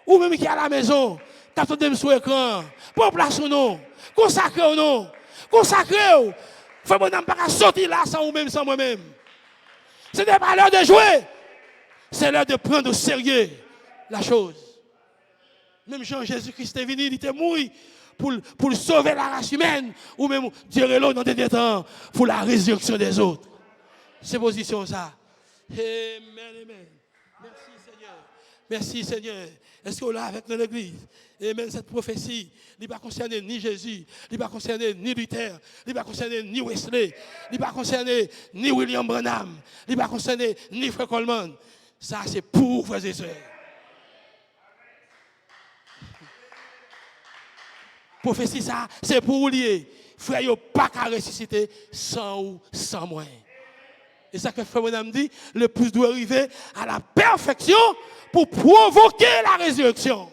ou même qui est à la maison, t'attendez sur l'écran, pour place ou non, consacré ou non, consacré ou, faut que pas sortir là sans vous-même, sans moi-même. Ce n'est pas l'heure de jouer, c'est l'heure de prendre au sérieux la chose. Même Jean-Jésus-Christ est venu, il était mort pour sauver la race humaine, ou même Dieu est là dans des temps pour la résurrection des autres. C'est position ça. Amen, amen. Merci Seigneur. Merci Seigneur. Est-ce qu'on est là avec notre église? Et même cette prophétie, il ne va pas concerner ni Jésus, il ne va pas concerner ni Luther, il ne va pas concerner ni Wesley, il ne va pas concerner ni William Branham, il ne va pas concerner ni Frère Coleman. Ça, c'est pour frères et sœurs. Prophétie, ça, c'est pour lier. Frère, il n'y a pas qu'à ressusciter sans ou sans moi. Et ça que Frère Branham dit, le plus doit arriver à la perfection pour provoquer la résurrection.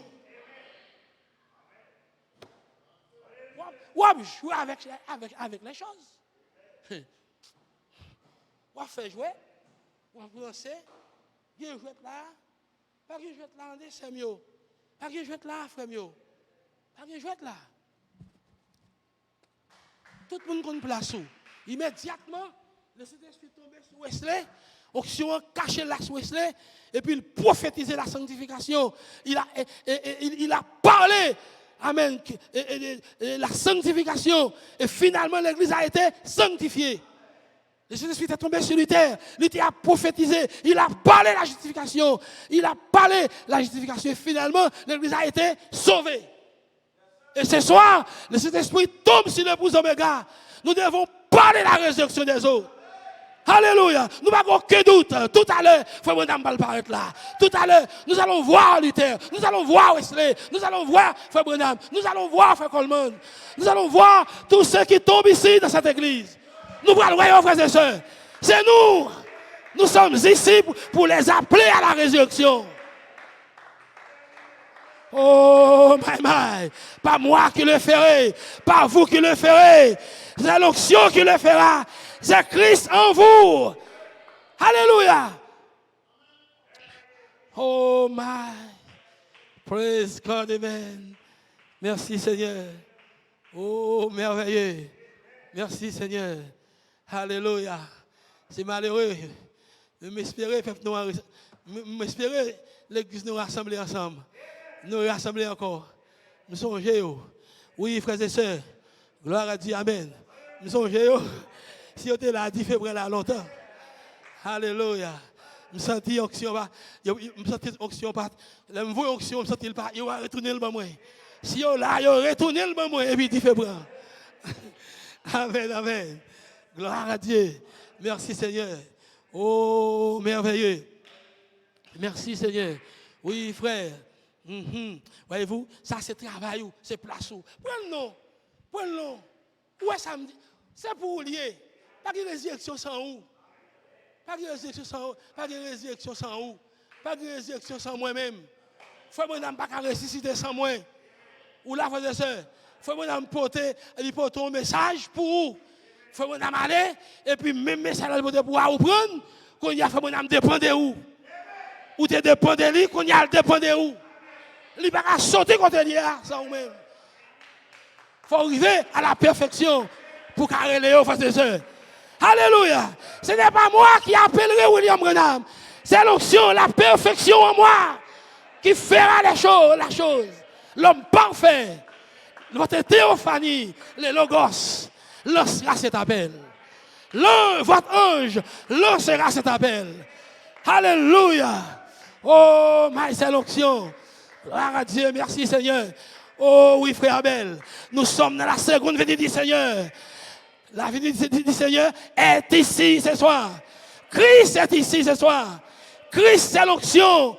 Ou jouer avec les choses. Ou faire jouer, ou penser, il y a jouer là, pas qu'il jouer là, c'est mieux. Pas qu'il jouer là, frère mieux. Pas qu'il jouer là. Tout le monde connaît place où. Immédiatement, le Saint-Esprit tombé sur Wesley, Onction caché l'axe Wesley, et puis il prophétisait la sanctification. Il a parlé, amen, la sanctification, et finalement l'église a été sanctifiée. Le Saint-Esprit est tombé sur Luther, Luther a prophétisé, il a parlé la justification, et finalement l'église a été sauvée. Et ce soir, le Saint-Esprit tombe sur l'épouse Oméga. Nous devons parler de la résurrection des autres. Alléluia. Nous n'avons aucun doute. Tout à l'heure, Frère Branham va paraître là. Tout à l'heure, nous allons voir Luther. Nous allons voir Wesley. Nous allons voir Frère Branham. Nous allons voir Frère Coleman. Nous allons voir tous ceux qui tombent ici dans cette église. Nous allons voir, frères et sœurs. C'est nous. Nous sommes ici pour les appeler à la résurrection. Oh, my. Pas moi qui le ferai, pas vous qui le ferez. C'est l'onction qui le fera. C'est Christ en vous. Alléluia. Oh, my. Praise God, amen. Merci, Seigneur. Oh, merveilleux. Merci, Seigneur. Alléluia. C'est malheureux. M'espérer l'église nous rassembler ensemble. Nous rassembler encore. Nous songeons. Oui, frères et sœurs. Gloire à Dieu. Amen. Nous songeons. Si on était là, 10 février là longtemps. Alléluia. Je sens l'onction. Je sens l'onction. Je vois l'onction. Je sens qu'il va retourner le moment. Si on là, il va retourner le moment. Et puis 10 février. Amen, amen. Gloire à Dieu. Merci Seigneur. Oh, merveilleux. Merci Seigneur. Oui, frère. Voyez-vous, ça c'est travail, c'est place. Prenez le nom. Où est samedi? C'est pour lier. Pas de résurrection sans où. Pas de résurrection sans où. Pas de résurrection sans où. Pas de résurrection sans moi-même. Frère Branham pas qu'à ressusciter sans moi. Ou là, frère et sœur, frère Branham porter un message pour vous. Frère Branham aller, et puis même message pour vous prendre, qu'on y a frère Branham dépend de où. Ou te dépend de lui, qu'on y a dépend de où. Il ne peut pas sauter contre lui, ça ou même. Il faut arriver à la perfection pour carrer les frères et sœurs. Alléluia. Ce n'est pas moi qui appellerai William Branham. C'est l'onction, la perfection en moi qui fera la chose. L'homme parfait, votre théophanie, les logos, lancera cet appel. Votre ange lancera cet appel. Alléluia. Oh, c'est l'onction. Gloire à Dieu, merci Seigneur. Oh oui, frère Abel, nous sommes dans la seconde venue du Seigneur. La venue du Seigneur est ici ce soir. Christ est ici ce soir. Christ c'est l'onction.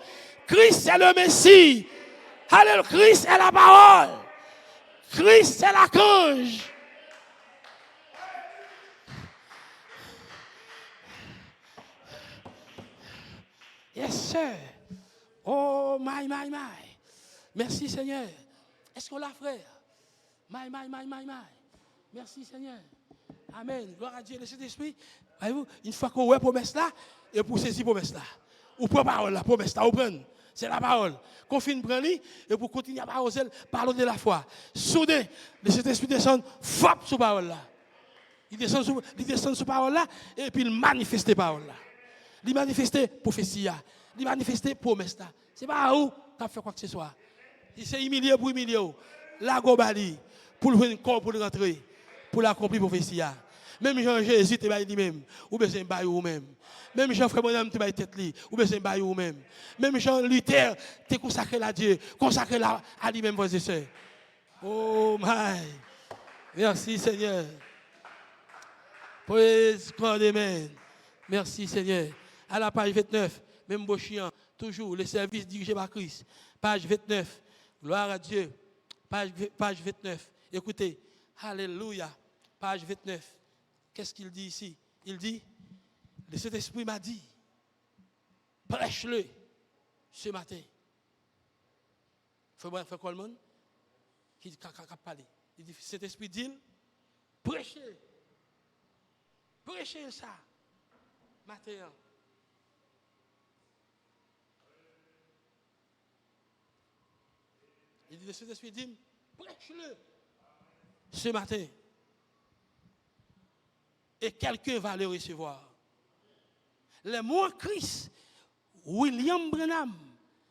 Christ c'est le Messie. Alléluia, Christ est la parole. Christ c'est l'archange. Yes, sir. Oh, my. Merci, Seigneur. Est-ce qu'on l'a, frère? My. Merci, Seigneur. Amen. Gloire à Dieu, le Saint-Esprit. Voyez-vous, une fois qu'on voit promesse là, et pour saisir promesse là. Ou prend parole là, promesse là, ou prendre. C'est la parole. Qu'on finit de prendre, et pour continuer à parler de la foi. Soudain, le Saint-Esprit descend, frappe sur parole là. Il descend sur parole là, et puis il manifeste parole là. Il manifeste prophétie, il manifeste promesse là. C'est pas à où qu'a fait quoi que ce soit. Il s'est humilié pour humilier. La gobali pour le corps pour rentrer, pour l'accomplir prophétie. Même Jean-Jésus te baille lui-même, ou besoin baille ou même. Même Jean-Frère Branham te baille tête li, ou besoin baille ou même. Même Jean-Luther te consacré à Dieu, consacré à lui-même frères et sœurs. Oh my. Merci Seigneur. Praise God, amen. Merci Seigneur. À la page 29, même Bochian, toujours le service dirigé par Christ. Page 29. Gloire à Dieu. Page 29. Écoutez. Alléluia. Page 29. Qu'est-ce qu'il dit ici? Il dit, Le Saint-Esprit m'a dit, prêche-le ce matin. Frère Coleman, qui a parlé. Il dit, Saint-Esprit dit, prêchez. Prêchez ça. Matin. Il dit, le Saint-Esprit dit, prêche-le ce matin. Et quelqu'un va le recevoir. Les mots Christ, William Branham,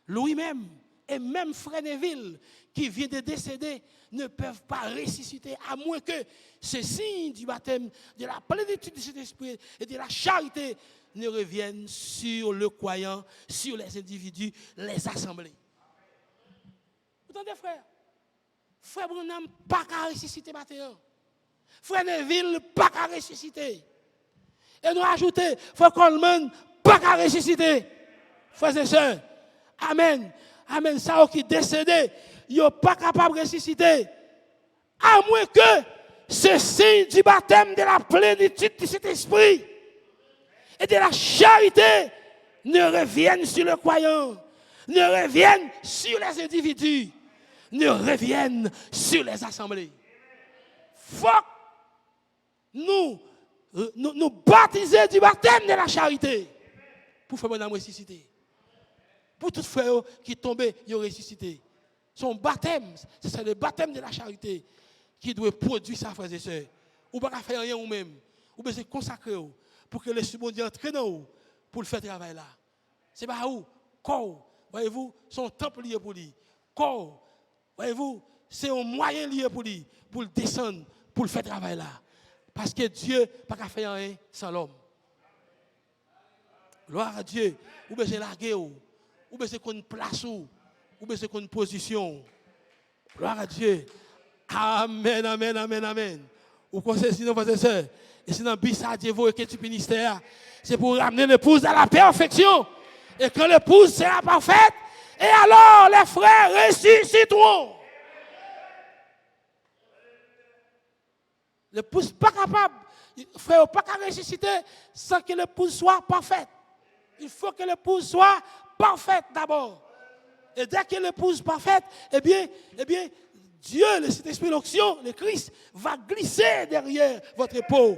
lui-même, et même Frère Neville, qui vient de décéder, ne peuvent pas ressusciter, à moins que ce signe du baptême, de la plénitude de cet esprit et de la charité ne reviennent sur le croyant, sur les individus, les assemblées. Vous entendez, frère? Frère Branham, pas qu'à ressusciter maintenant. Frère Neville, pas qu'à ressusciter. Et nous ajoutons, Frère Coleman, pas qu'à ressusciter. Frères et sœurs, amen. Amen. Ça qui est décédé, il n'est pas capable de ressusciter. À moins que ce signe du baptême de la plénitude de cet esprit et de la charité ne revienne sur le croyant, ne revienne sur les individus, ne revienne sur les assemblées. Faut nous baptiser du baptême de la charité pour faire mon ressusciter. Pour tout frère qui tombé, il a ressuscité. Son baptême, c'est le baptême de la charité qui doit produire ça, frères et sœurs. Ou pas faire rien ou même. Ou bien c'est consacré pour que l'Esprit de Dieu entre dans vous pour le faire travail là. C'est pas où? Corps. Voyez-vous, son temple lié pour lui. Corps. Voyez-vous, c'est un moyen lié pour lui, pour le descendre, pour le faire travail là. Parce que Dieu n'a pas faire rien sans l'homme. Gloire à Dieu. Ou bien c'est largué ou bien c'est qu'on place ou bien c'est qu'on position. Gloire à Dieu. Amen, amen, amen, amen. Ou conseil sinon, frères et sœurs, et sinon, Bissa, Dieu, et que tu ministère, c'est pour ramener l'épouse à la perfection. Et quand l'épouse sera parfaite, et alors les frères ressusciteront. L'épouse n'est pas capable, frère, n'est pas capable de ressusciter sans que l'épouse soit parfaite. Il faut que l'épouse soit parfaite d'abord. Et dès que l'épouse parfaite, eh bien, Dieu, le Saint-Esprit, l'onction, le Christ, va glisser derrière votre épaule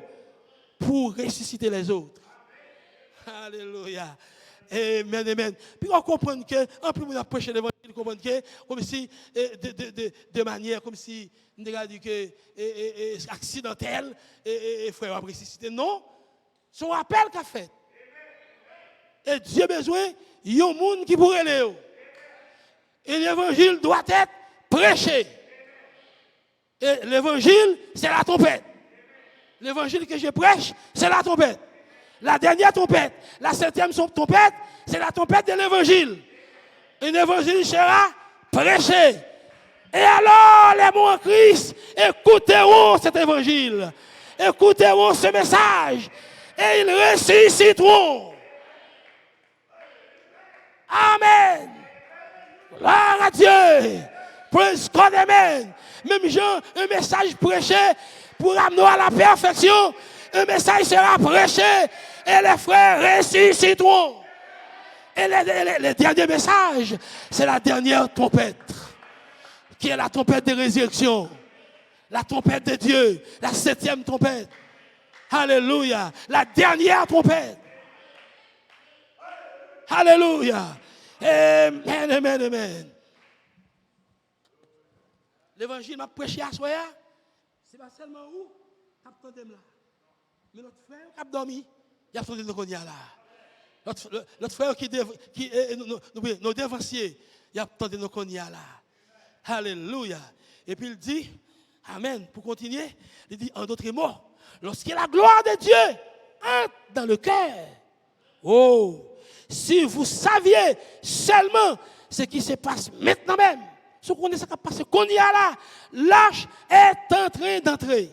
pour ressusciter les autres. Alléluia. Amen, amen. Puis on comprend que, en plus, on a prêché l'évangile, on comprend que, comme si, de manière, comme si, on a dit que, accidentelle, frère a ressuscité. Non, son appel qu'a fait. Et Dieu a besoin, il y a un monde qui pourrait aller. Et l'évangile doit être prêché. Et l'évangile, c'est la trompette. L'évangile que je prêche, c'est la trompette. La dernière trompette, la 7e trompette, c'est la trompette de l'évangile. Et l'évangile sera prêché. Et alors, les mots en Christ écouteront cet évangile, écouteront ce message, et ils ressusciteront. Amen. Gloire à Dieu. Praise God, amen. Même Jean, un message prêché pour amener à la perfection, un message sera prêché et les frères ressusciteront. Et le dernier message, c'est la dernière trompette, qui est la trompette de résurrection, la trompette de Dieu, la 7e trompette. Alléluia. La dernière trompette. Alléluia. Amen, amen, amen. L'évangile m'a prêché à soi, c'est pas seulement où, là. Mais notre frère qui a dormi, il a attendu nous là. Notre frère nos dévanciers, il a attendu nous là. Alléluia. Et puis il dit, amen, pour continuer, il dit en d'autres mots, lorsque la gloire de Dieu entre dans le cœur, oh, si vous saviez seulement ce qui se passe maintenant même, ce qu'on est passé, qu'on y a là, l'âge est en train d'entrer.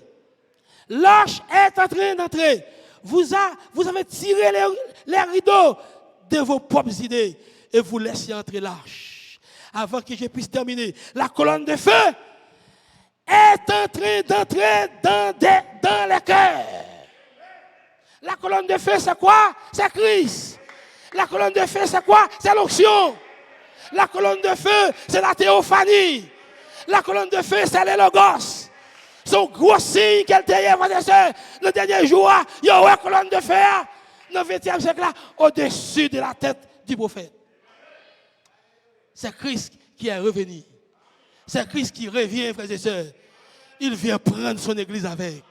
L'âge est en train d'entrer. Vous avez tiré les rideaux de vos propres idées et vous laissez entrer l'âge. Avant que je puisse terminer, la colonne de feu est en train d'entrer dans les cœurs. La colonne de feu, c'est quoi? C'est Christ. La colonne de feu, c'est quoi? C'est l'onction. La colonne de feu, c'est la théophanie. La colonne de feu, c'est les logos. Son gros signe qu'elle t'a frères et sœurs, le dernier jour, il y a une colonne de feu dans le 20e siècle là, au-dessus de la tête du prophète. C'est Christ qui est revenu. C'est Christ qui revient, frères et sœurs. Il vient prendre son église avec.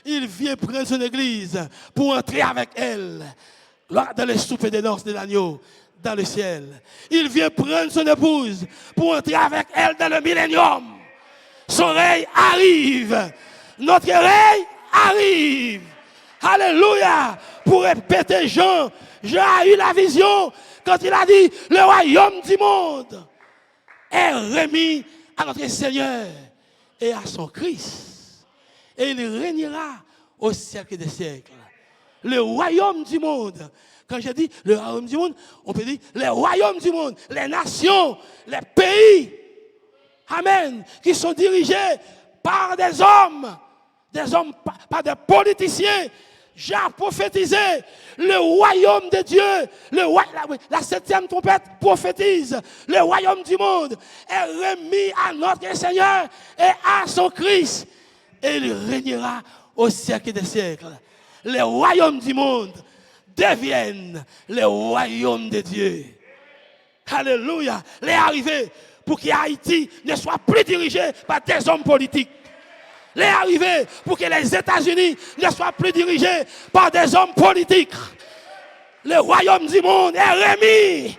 Il vient prendre son église pour entrer avec elle dans les soupes des noces de l'agneau, dans le ciel. Il vient prendre son épouse pour entrer avec elle dans le millénium. Son règne arrive. Notre règne arrive. Alléluia. Pour répéter Jean a eu la vision quand il a dit le royaume du monde est remis à notre Seigneur et à son Christ. Et il régnera au siècle des siècles. Le royaume du monde. Quand je dis le royaume du monde, on peut dire les royaumes du monde, les nations, les pays. Amen. Qui sont dirigés par des hommes, par des politiciens. J'ai prophétisé le royaume de Dieu. La 7e trompette prophétise. Le royaume du monde est remis à notre Seigneur et à son Christ. Et il régnera au siècle des siècles. Les royaumes du monde deviennent les royaumes de Dieu. Alléluia. Les arrivées pour qu'Haïti ne soit plus dirigé par des hommes politiques. Les arrivées pour que les États-Unis ne soient plus dirigés par des hommes politiques. Le royaume du monde est remis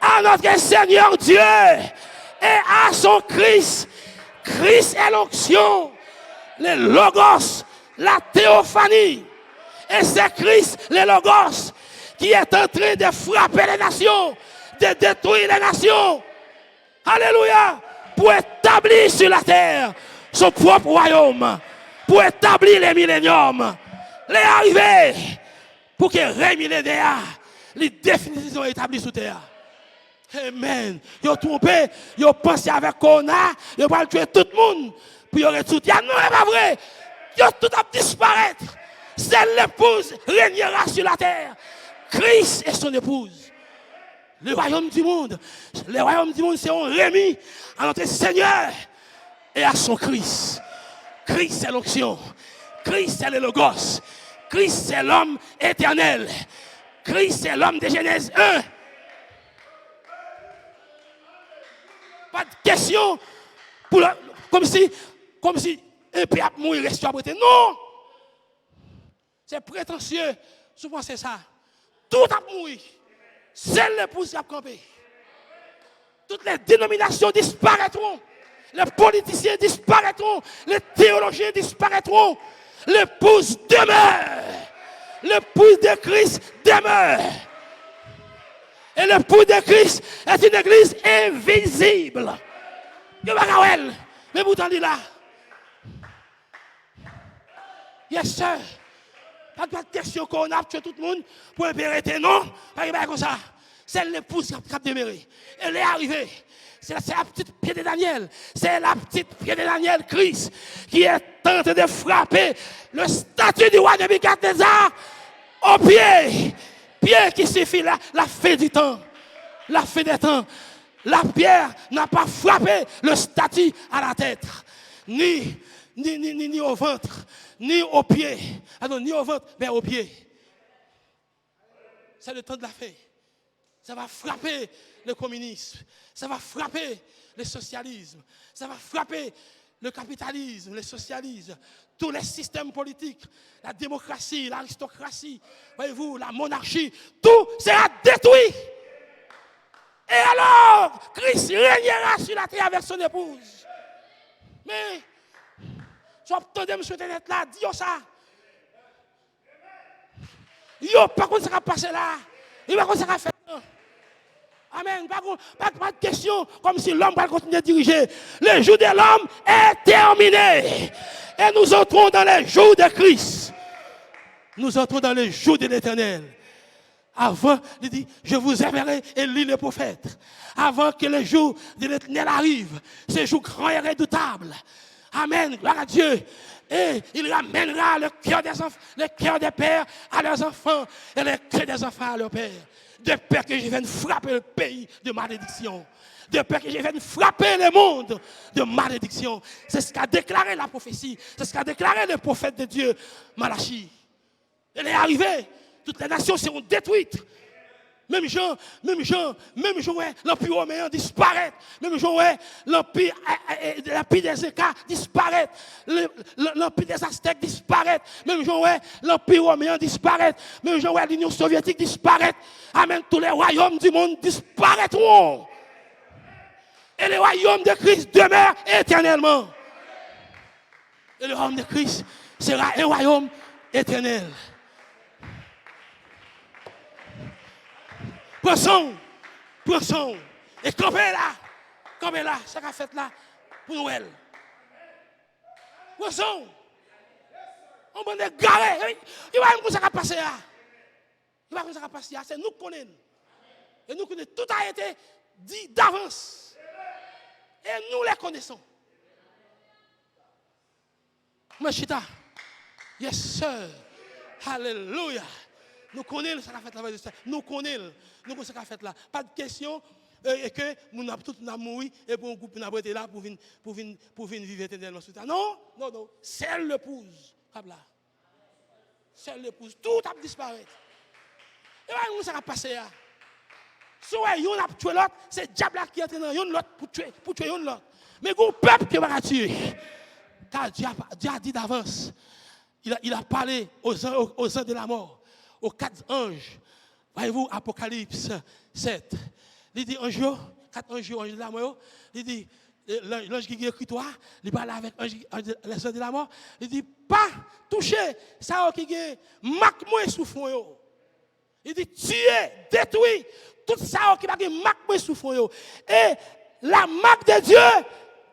à notre Seigneur Dieu et à son Christ. Christ est l'onction, le logos, la théophanie. Et c'est Christ, le logos, qui est en train de frapper les nations, de détruire les nations. Alléluia. Pour établir sur la terre son propre royaume, pour établir les milléniums, les arrivées, pour que les millénaires, les définitions établies sous terre. Amen. Ils ont trompé, ils ont pensé avec Kona, ils vont tuer tout le monde, puis ils auraient tout dit, non, c'est pas vrai. Ils ont tout à disparaître. Seule l'épouse régnera sur la terre. Christ et son épouse. Le royaume du monde, seront remis à notre Seigneur et à son Christ. Christ c'est l'onction. Christ c'est le logos. Christ c'est l'homme éternel. Christ c'est l'homme de Genèse 1. Pas de question comme si un peu à mourir reste abrité. Non! C'est prétentieux. Souvent c'est ça. Tout a mouru. Seule l'épouse qui a campé. Toutes les dénominations disparaîtront. Les politiciens disparaîtront. Les théologiens disparaîtront. L'épouse demeure. L'épouse de Christ demeure. Et l'épouse de Christ est une église invisible. Mais vous entendez là. Yes, sir. Pas de question qu'on a tué tout le monde pour impérer. Non, pas comme ça. C'est l'épouse qui a demeuré. Elle est arrivée. C'est la petite pied de Daniel. C'est la petite pied de Daniel, Christ, qui est tenté de frapper le statut du roi Nebuchadnezzar au pied. Pied qui suffit la fin du temps. La fin des temps. La pierre n'a pas frappé le statut à la tête. Ni au ventre, ni au pied. Alors, ni au ventre, mais au pied. C'est le temps de la fin. Ça va frapper le communisme. Ça va frapper le socialisme. Ça va frapper le capitalisme, le socialisme, tous les systèmes politiques, la démocratie, l'aristocratie, voyez-vous, la monarchie, tout sera détruit. Et alors, Christ régnera sur la terre avec son épouse. Mais, tu vas attendre, monsieur Tenet là, dis-yo ça. Yo, pas contre ça va passer là. Il va contre ça va faire. Amen. Pas de question comme si l'homme va continuer à diriger. Le jour de l'homme est terminé. Et nous entrons dans les jours de Christ. Nous entrons dans les jours de l'Éternel. Avant, il dit, je vous aimerai et lis les prophètes. Avant que le jour de l'Éternel arrive, ce jour grand et redoutable. Amen, gloire à Dieu. Et il ramènera le cœur des enfants, le cœur des pères à leurs enfants et le cœur des enfants à leurs pères. De peur que je vienne frapper le pays de malédiction. De peur que je vienne frapper le monde de malédiction. C'est ce qu'a déclaré la prophétie. C'est ce qu'a déclaré le prophète de Dieu, Malachie. Elle est arrivée. Toutes les nations seront détruites. Même gens, ouais, l'empire romain disparaît. Même gens, ouais, l'empire des Incas disparaît. L'empire des Aztèques disparaît. Même gens, ouais, l'empire romain disparaît. Même gens, ouais, l'Union soviétique disparaît. Amen. Tous les royaumes du monde disparaîtront. Et le royaume de Christ demeure éternellement. Et le royaume de Christ sera un royaume éternel. Prends son. Et campez là, ça qu'a fait là, pour Noël. Prends son. On va nous garer. Il va nous ça qu'a passé là. Il va nous ça qu'a passé là. C'est nous qui connaissons. Et nous connaissons. Tout a été dit d'avance. Et nous les connaissons. Machita. Yes, sir. Hallelujah. Nous connaissons ce qu'a fait là. Nous connaissons ce qu'a fait là. Pas de question que nous avons tout mouru et pour un groupe nous avons été là pour venir vivre éternellement. Non. C'est l'épouse. C'est l'épouse. Tout a disparu. Et nous ça a passé là. Si on a tué l'autre, c'est le diable qui est entré dans l'autre pour tuer l'autre. Mais le peuple qui va tuer. Car Dieu a dit d'avance. Il a parlé aux anges de la mort. Aux 4 anges. Voyez-vous, Apocalypse 7. Il dit, ange de la mort. Il dit, l'ange qui écrit toi, il parle avec les anges de la mort. Il dit, pas toucher ça qui est marque-moi sous fond. Il dit, tuer, détruire, tout ça qui va marque-moi sous fond. Et la marque de Dieu,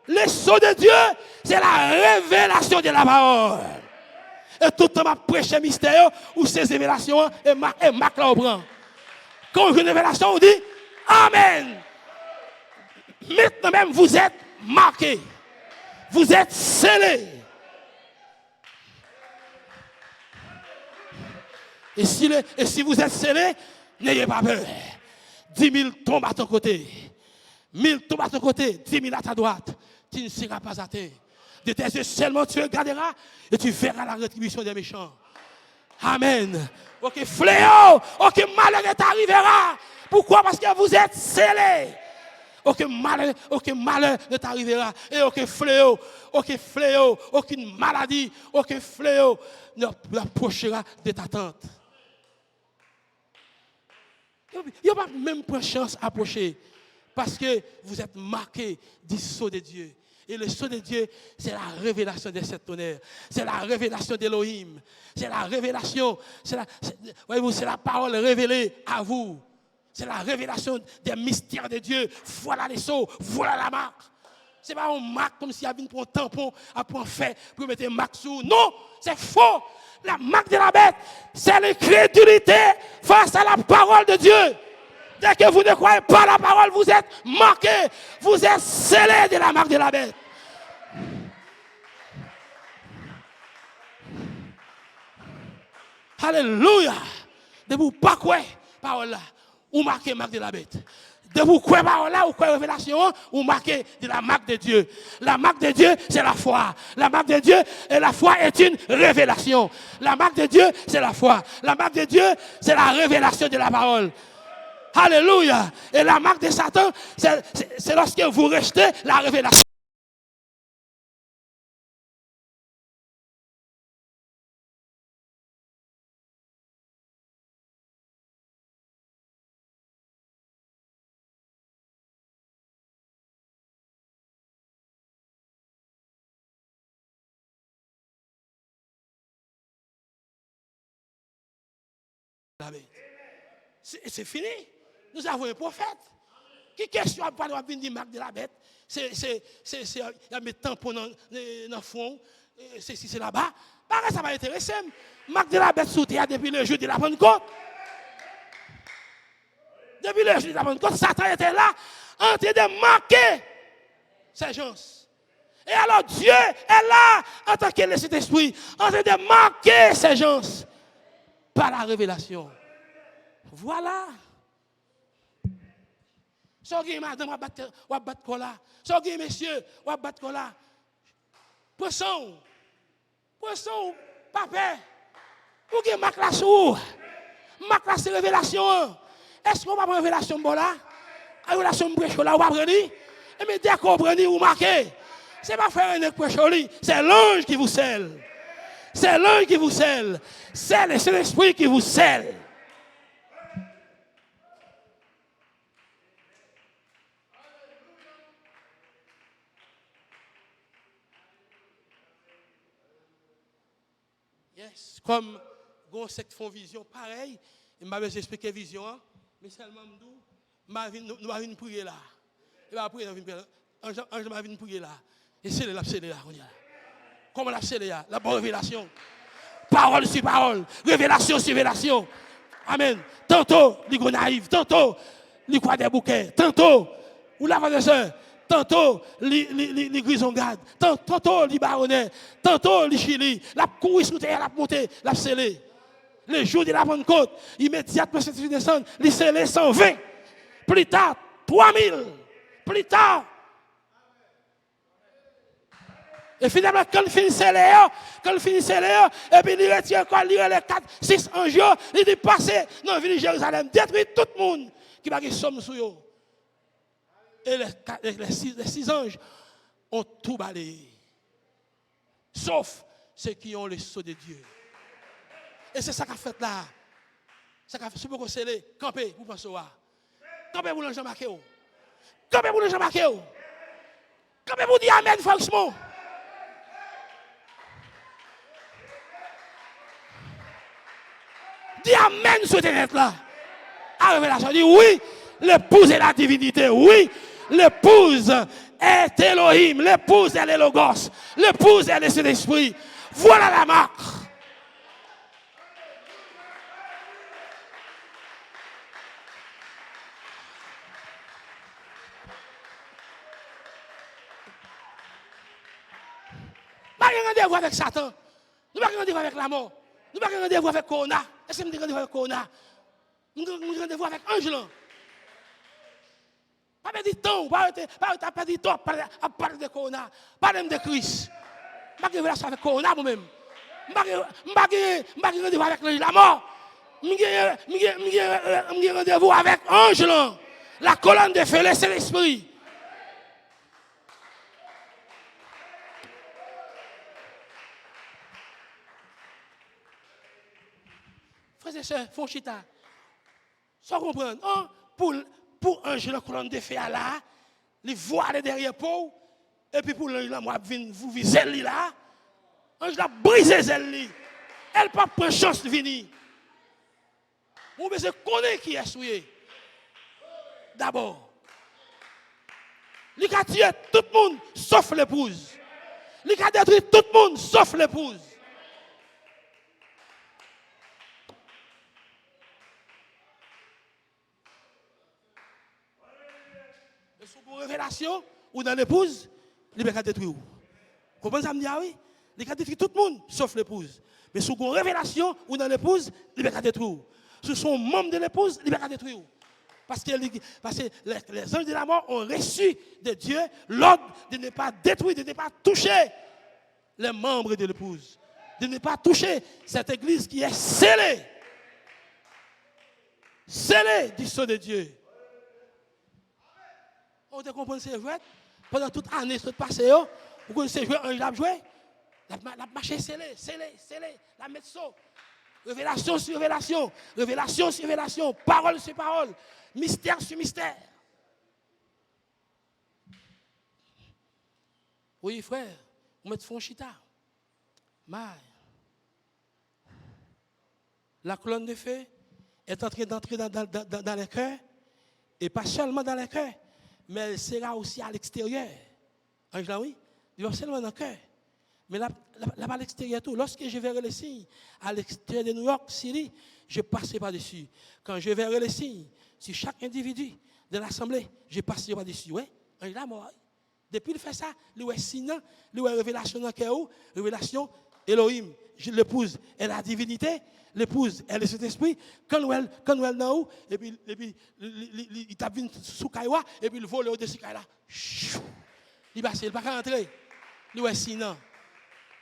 le sceau de Dieu, c'est la révélation de la parole. Et tout le temps, je prêche mystère ou ces révélations et marque là au bras. Quand j'ai une révélation, on dit Amen. Maintenant même, vous êtes marqués. Vous êtes scellés. Et si vous êtes scellés, n'ayez pas peur. 10 000 tombent à ton côté. 1000 tombent à ton côté. 10 000 à ta droite. Tu ne seras pas atteint. De tes yeux seulement tu regarderas et tu verras la rétribution des méchants. Amen. Ok, fléau, ok, malheur t'arrivera. Pourquoi? Parce que vous êtes scellés. Ok, malheur ne t'arrivera. Et ok, fléau, aucune maladie, aucun fléau n'approchera de ta tente. Il n'y a pas même pas chance d'approcher. Parce que vous êtes marqués du sceau de Dieu. Et le sceau de Dieu, c'est la révélation des 7 tonnerres. C'est la révélation d'Élohim. C'est la révélation. Voyez-vous, c'est la parole révélée à vous. C'est la révélation des mystères de Dieu. Voilà les sceaux, voilà la marque. Ce n'est pas une marque comme s'il y avait un tampon à point fait pour mettre une marque sous. Non, c'est faux. La marque de la bête, c'est l'incrédulité face à la parole de Dieu. Dès que vous ne croyez pas la parole, vous êtes marqués. Vous êtes scellés de la marque de la bête. Alléluia. De vous pas croire parole là, ou marquez marque de la bête. De vous croire parole là, ou croire révélation, ou marquez de la marque de Dieu. La marque de Dieu, c'est la foi. La marque de Dieu, et la foi est une révélation. La marque de Dieu, c'est la foi. La marque de Dieu, c'est la révélation de la parole. Alléluia. Et la marque de Satan, c'est lorsque vous rejetez la révélation. C'est fini. Nous avons un prophète. Qui question à parler de la marque de la bête? Il y a mes tampons dans le fond. C'est là-bas. Pareil, ça va intéresser. Marque de la bête sous terre depuis le jour de la Pentecôte. Depuis le jour de la Pentecôte, Satan était là en train de marquer ces gens. Et alors Dieu est là en tant que le Saint-Esprit, en train de marquer ces gens par la révélation. Voilà. Sorgez madame, ou à battre cola. Sorgez messieurs, ou à battre cola. Poisson, papa. Ou qui marque la sou. Marque la révélation. Est-ce qu'on va prendre révélation bon là? Révélation prêche là, ou va prendre? Et mais dès qu'on prend, ou marquez. C'est pas faire un prêche c'est l'ange qui vous scelle. C'est l'ange qui vous scelle. C'est l'esprit qui vous scelle. Yes. Comme gros secte font vision, pareil, il m'a expliqué vision, mais seulement nous avons une prière là. Il va prier dans une prière. Ange m'a une prière là. Et c'est la cédé là. Comment la cédé là? La bonne révélation. Parole sur parole, révélation sur révélation. Amen. Tantôt, il est naïf, tantôt, il croit des bouquets, tantôt, ou la de soeur, tantôt, il grison garde, tantôt, il baronnet, tantôt, il chili, la couille sous terre, la montée, la scellé. Le jour de la Pentecôte, immédiatement, c'est descendre, il scellé 120. Plus tard, 3000. Plus tard. Et finalement, quand il finissait Léo, et puis il retire encore, il les 4, 6 anges, il dit passez dans la ville de Jérusalem, détruit tout le monde qui va gagner somme sur eux. Et les 6 anges ont tout balayé. Sauf ceux qui ont le sceau de Dieu. Et c'est ça qu'a fait là. Ça qu'a fait, c'est pour qu'on scelle, camper, vous pensez voir. Camper pour l'ange marqué. Camper pour l'ange marqué. Camper pour dire Amen, franchement. Dis Amen sur terre là. À révélation, dit oui, l'épouse est la divinité. Oui, l'épouse est Elohim. L'épouse est le Logos. L'épouse est le Saint-Esprit. Voilà la marque. Nous n'avons pas rendez-vous avec Satan. Nous n'avons pas rendez-vous avec la mort. Nous n'avons pas rendez-vous avec Corona. Est-ce que nous avons rendez-vous avec Corona? Nous avons rendez-vous avec Angelin. Pas de temps, pas de temps à parler de Corona. Pas même de Christ. Je n'ai pas de relation avec Corona moi-même. Je n'ai pas de rendez-vous avec la mort. Je n'ai rendez-vous avec Angelin. La colonne de feu, c'est l'esprit. Frères et sœurs, font chita. Sans comprendre. Pour Ange, la colonne de feu là, il voit aller derrière Paul, et puis pour l'ange là, moi, vous visez là, Ange là, brisez elle. Elle pas prendre chance de venir. Vous devez connaître qui est souillé. D'abord, il a tué tout le monde, sauf l'épouse. Il a détruit tout le monde, sauf l'épouse. Sous une révélation ou dans l'épouse, il va détruire. Vous comprenez ça me dit oui? Il va détruire tout le monde sauf l'épouse. Mais sous une révélation ou dans l'épouse, il va détruire. Sous son membre de l'épouse, il va détruire. Parce que les anges de la mort ont reçu de Dieu l'ordre de ne pas détruire, de ne pas toucher les membres de l'épouse. De ne pas toucher cette église qui est scellée. Scellée du sceau de Dieu. On te comprend ces jouets pendant toute l'année, toute passée, vous connaissez jouer, un joué, la marché scellé, la mettre saut. Révélation sur révélation, révélation sur révélation, parole sur parole, mystère sur mystère. Oui, frère, on met fond chita. La colonne de feu est en train d'entrer dans les cœurs, et pas seulement dans les cœurs, mais elle sera aussi à l'extérieur. Angela, oui, il va seulement dans le cœur. Mais là à l'extérieur, tout. Lorsque je verrai les signes à l'extérieur de New York City, je passerai par-dessus. Quand je verrai les signes, si chaque individu de l'assemblée, je passerai par-dessus. Oui, Angela, moi, Depuis qu'il fait ça, il est sinon, il est révélation dans le cœur, révélation Elohim. L'épouse est la divinité, l'épouse est le Saint-Esprit. Quand elle est dans où, et puis il tape sous Kaïwa, et puis il vole au-dessus de Kaïwa. Il passe, il ne peut pas rentrer. Il est sinon.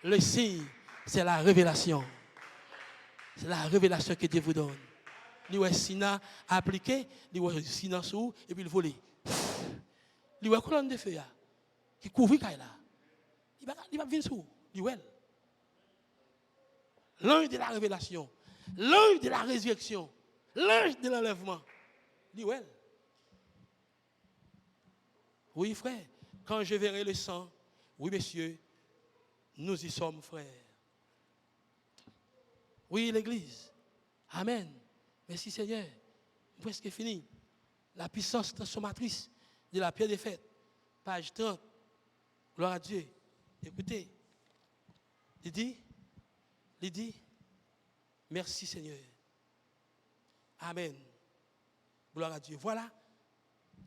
Le signe, c'est la révélation. C'est la révélation que Dieu vous donne. Il est sinon appliqué, il est sinon sous, et puis il vole. Il est colonne de feu qui couvre Kaïla. Il va venir sous. Il est l'ange de la révélation, l'ange de la résurrection, l'ange de l'enlèvement. L'Iwel. Oui, frère, quand je verrai le sang, oui, messieurs, nous y sommes, frères. Oui, l'Église. Amen. Merci, Seigneur. Presque fini. La puissance transformatrice de la pierre des fêtes. Page 30. Gloire à Dieu. Écoutez. Il dit, merci Seigneur. Amen. Gloire à Dieu. Voilà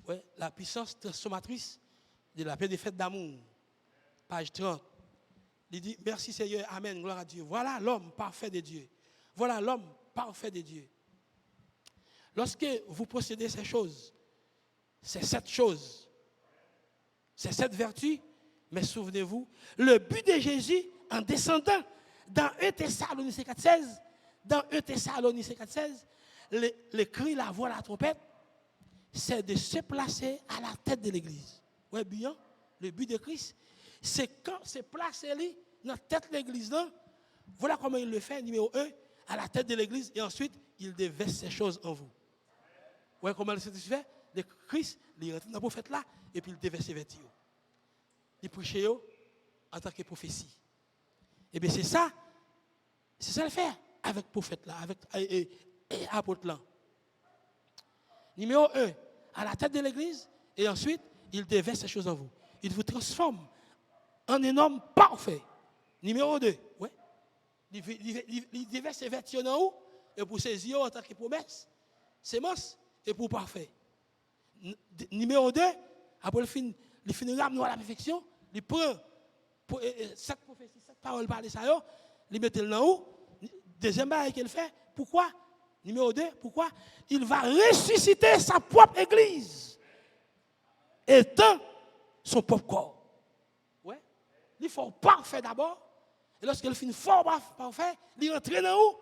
ouais, la puissance transformatrice de la paix des fêtes d'amour. Page 30. Il dit, merci Seigneur. Amen. Gloire à Dieu. Voilà l'homme parfait de Dieu. Voilà l'homme parfait de Dieu. Lorsque vous possédez ces choses, c'est cette chose, c'est cette vertu, mais souvenez-vous, le but de Jésus en descendant dans 1 Thessaloniciens 4,16, dans 1 Thessaloniciens 4,16, le cri, la voix, la trompette, c'est de se placer à la tête de l'Église. Oui, bien, le but de Christ, c'est quand c'est placé dans la tête de l'Église. Voilà comment il le fait, numéro 1, à la tête de l'Église, et ensuite, il déverse ces choses en vous. Oui, comment il se fait? Le Christ, il rentre dans le prophète là, et puis il déverse ses vêtements. Il prêche en tant que prophétie. Et bien c'est ça le faire avec le prophète là, avec l'apôtre là. Numéro 1, à la tête de l'église, et ensuite, il déverse ces choses en vous. Il vous transforme en un homme parfait. Numéro 2, ouais. Il déverse ses vêtements en vous, et pour saisir en tant que promesse, sémence, et pour parfait. Numéro 2, après il finit ramener à la perfection, il prend cette prophétie, cette parole par les saillots, il met le dans où. Deuxième chose qu'il fait, pourquoi? Numéro 2, pourquoi? Il va ressusciter sa propre église, étant son propre corps. Ouais. Il faut parfait d'abord, et lorsqu'il finit fort parfait, il rentre dans où?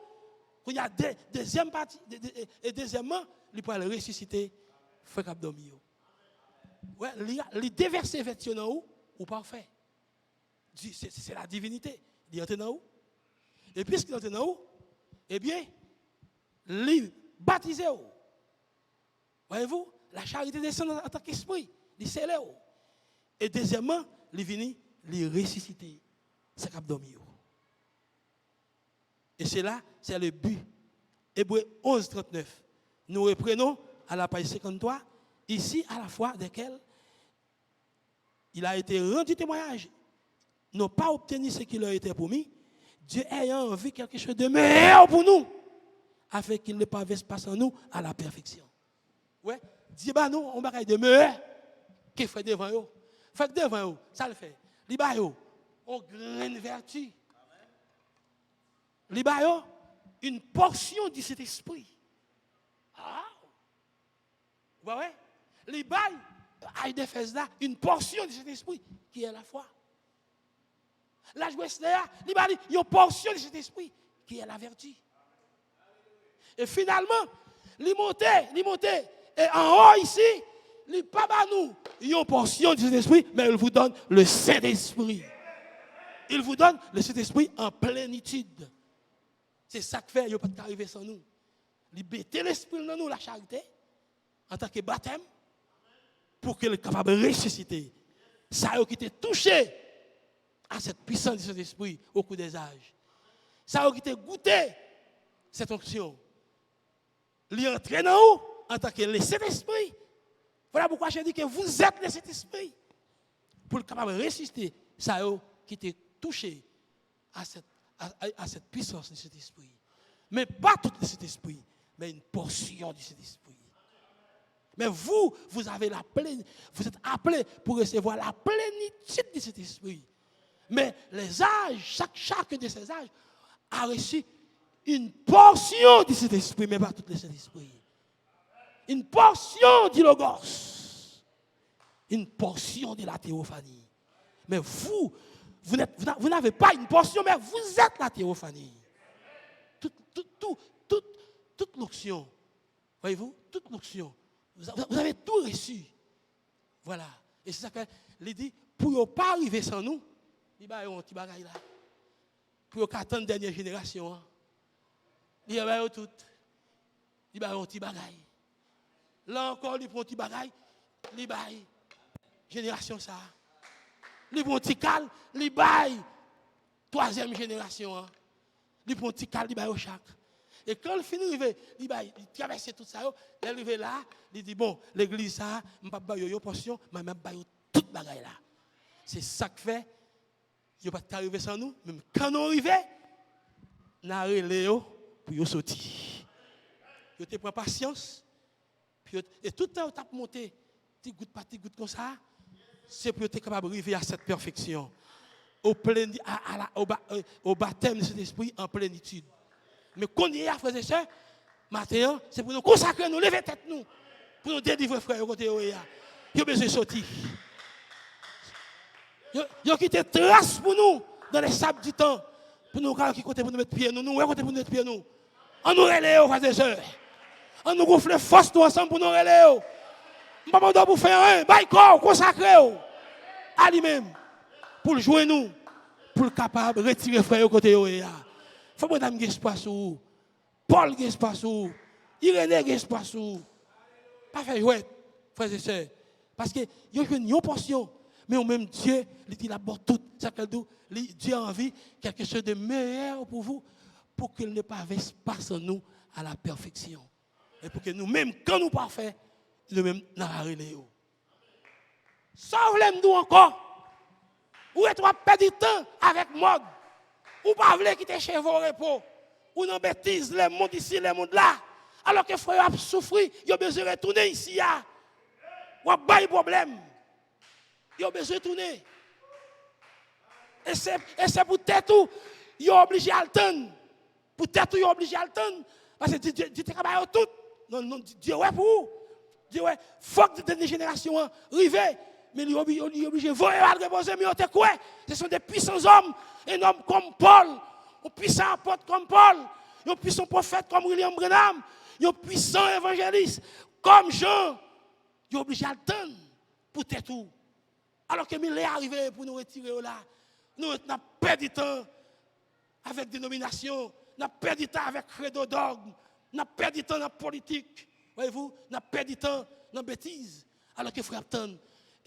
Il y a deuxième partie, et deuxièmement, il peut le ressusciter, frère Abdomio. Ouais, il déverse ses vêtements ou parfait. C'est la divinité. Il entre dans où? Et puisqu'il entre dans où? Eh bien, il baptise où? Voyez-vous, la charité descend en tant qu'esprit. Il scelle où? Et deuxièmement, il vient, il ressusciter. C'est Abdomio. Et c'est là, c'est le but. Hébreux 11, 39. Nous reprenons à la page 53. Ici, à la fois desquels il a été rendu témoignage, n'ont pas obtenu ce qui leur était promis, Dieu ayant envie quelque chose de meilleur pour nous, afin qu'il ne passe pas en nous à la perfection. Ouais, Dieu bah nous, on va de meilleur qu'il fait devant eux. Fait devant eux, ça le fait. Li ba yo, on grande vertu. Li ba yo, une portion de cet esprit. Ah, vous voyez? Les bails, une portion de cet esprit qui est la foi. La jouesse là, il y a une portion de cet esprit qui est la vertu. Et finalement, il monte, et en haut ici, il pas nous, il y a une portion de cet esprit, mais il vous donne le Saint-Esprit. Il vous donne le Saint-Esprit en plénitude. C'est ça que fait, il n'y a pas d'arriver sans nous. Il mettez l'esprit dans nous, la charité, en tant que baptême, pour qu'il soit capable de ressusciter. Ça a été touché à cette puissance de cet esprit au cours des âges. Ça a été goûté cette onction. Il est entré dans nous en tant que le Saint-Esprit. Voilà pourquoi je dis que vous êtes le Saint-Esprit. Pour être capable de ressusciter, ça a été touché à cette puissance de cet esprit. Mais pas tout de cet esprit, mais une portion de cet esprit. Mais vous avez vous êtes appelés pour recevoir la plénitude de cet esprit. Mais les âges, chacun de ces âges a reçu une portion de cet esprit, mais pas tout de cet esprit. Une portion du Logos. Une portion de la théophanie. Mais vous n'avez pas une portion, mais vous êtes la théophanie. Toute l'onction. Voyez-vous, toute l'onction. Vous avez tout reçu. Voilà. Et c'est ça qu'il dit, pour ne pas arriver sans nous, il y a un petit bagage là. Pour qu'attendre la dernière génération. Il y a tout. Il y a un petit bagage. Là encore, il prend un petit bagage. Il y a génération ça. Il prend un petit cal. Il y a troisième génération. Il prend un petit cal. Il y a chaque. Et quand il finit, il traverse tout ça. Il arrive là. Il dit, bon, l'église ça, je ne vais pas faire portion, mais je vais faire toute bagage là. C'est ça que fait. Il ne va pas arriver sans nous. Même quand nous arrivons, nous arrivons pour sortir. Vous te prends patience. Et tout le temps, tu as monté, petit goutte comme ça. C'est pour être capable d'arriver à cette perfection. Au baptême de cet esprit en plénitude. Mais qu'on y est, frères et sœurs, maintenant, c'est pour nous consacrer, nous lever tête, nous. Pour nous délivrer, frères, au côté où il y a. Il y a besoin de sortir. Il y a quitté trace pour nous dans les sables du temps. Pour nous, qui côté pour nous mettre pied, nous côté pour nous mettre pied, nous. On nous relève, frères et sœurs. On nous gonfle force tout ensemble pour nous relève. Je ne vais pas pour faire un, bail corps, consacré à lui-même. Pour jouer nous, pour le capable de retirer frère au côté où il y a. Il faut que madame ait espoir sur vous. Paul ait espoir sur vous. Irénée ait espoir sur vous. Pas faire jouer, frères et sœurs. Parce que il y a une portion. Mais au même Dieu, il dit là-bas tout. Dieu a envie quelque chose de meilleur pour vous. Pour qu'il ne passe nous à la perfection. Et pour que nous-mêmes, quand nous parfaits, nous-mêmes, nous arrivons. Sauve-nous encore. Ou est-ce que perdre du temps avec mode? Ou pas voulez quitter chez vos repos? Ou non bêtise, les mondes ici, les mondes là? Alors que frère a souffert, il a besoin de retourner ici. Ou a pas de problème. Il a besoin de retourner. Et c'est pour tête où il est obligé à attendre. Pour tête où il est obligé à attendre. Parce que Dieu travaille tout. Non, Dieu ouais pour vous. Dieu ouais, faut que cette génération arrive. Mais il est obligé de voir à reposer, mais il quoi? Ce sont des puissants hommes, un homme comme Paul, un puissant apôtre comme Paul, un puissant prophète comme William Branham, un puissant évangéliste comme Jean. Il est obligé d'attendre pour tout. Alors que il est arrivé pour nous retirer là. Nous avons perdu du temps avec dénomination, nous avons perdu du temps avec credo dogme, nous avons perdu du temps dans la politique. Voyez-vous, nous avons perdu du temps dans la bêtise. Alors que frère attend.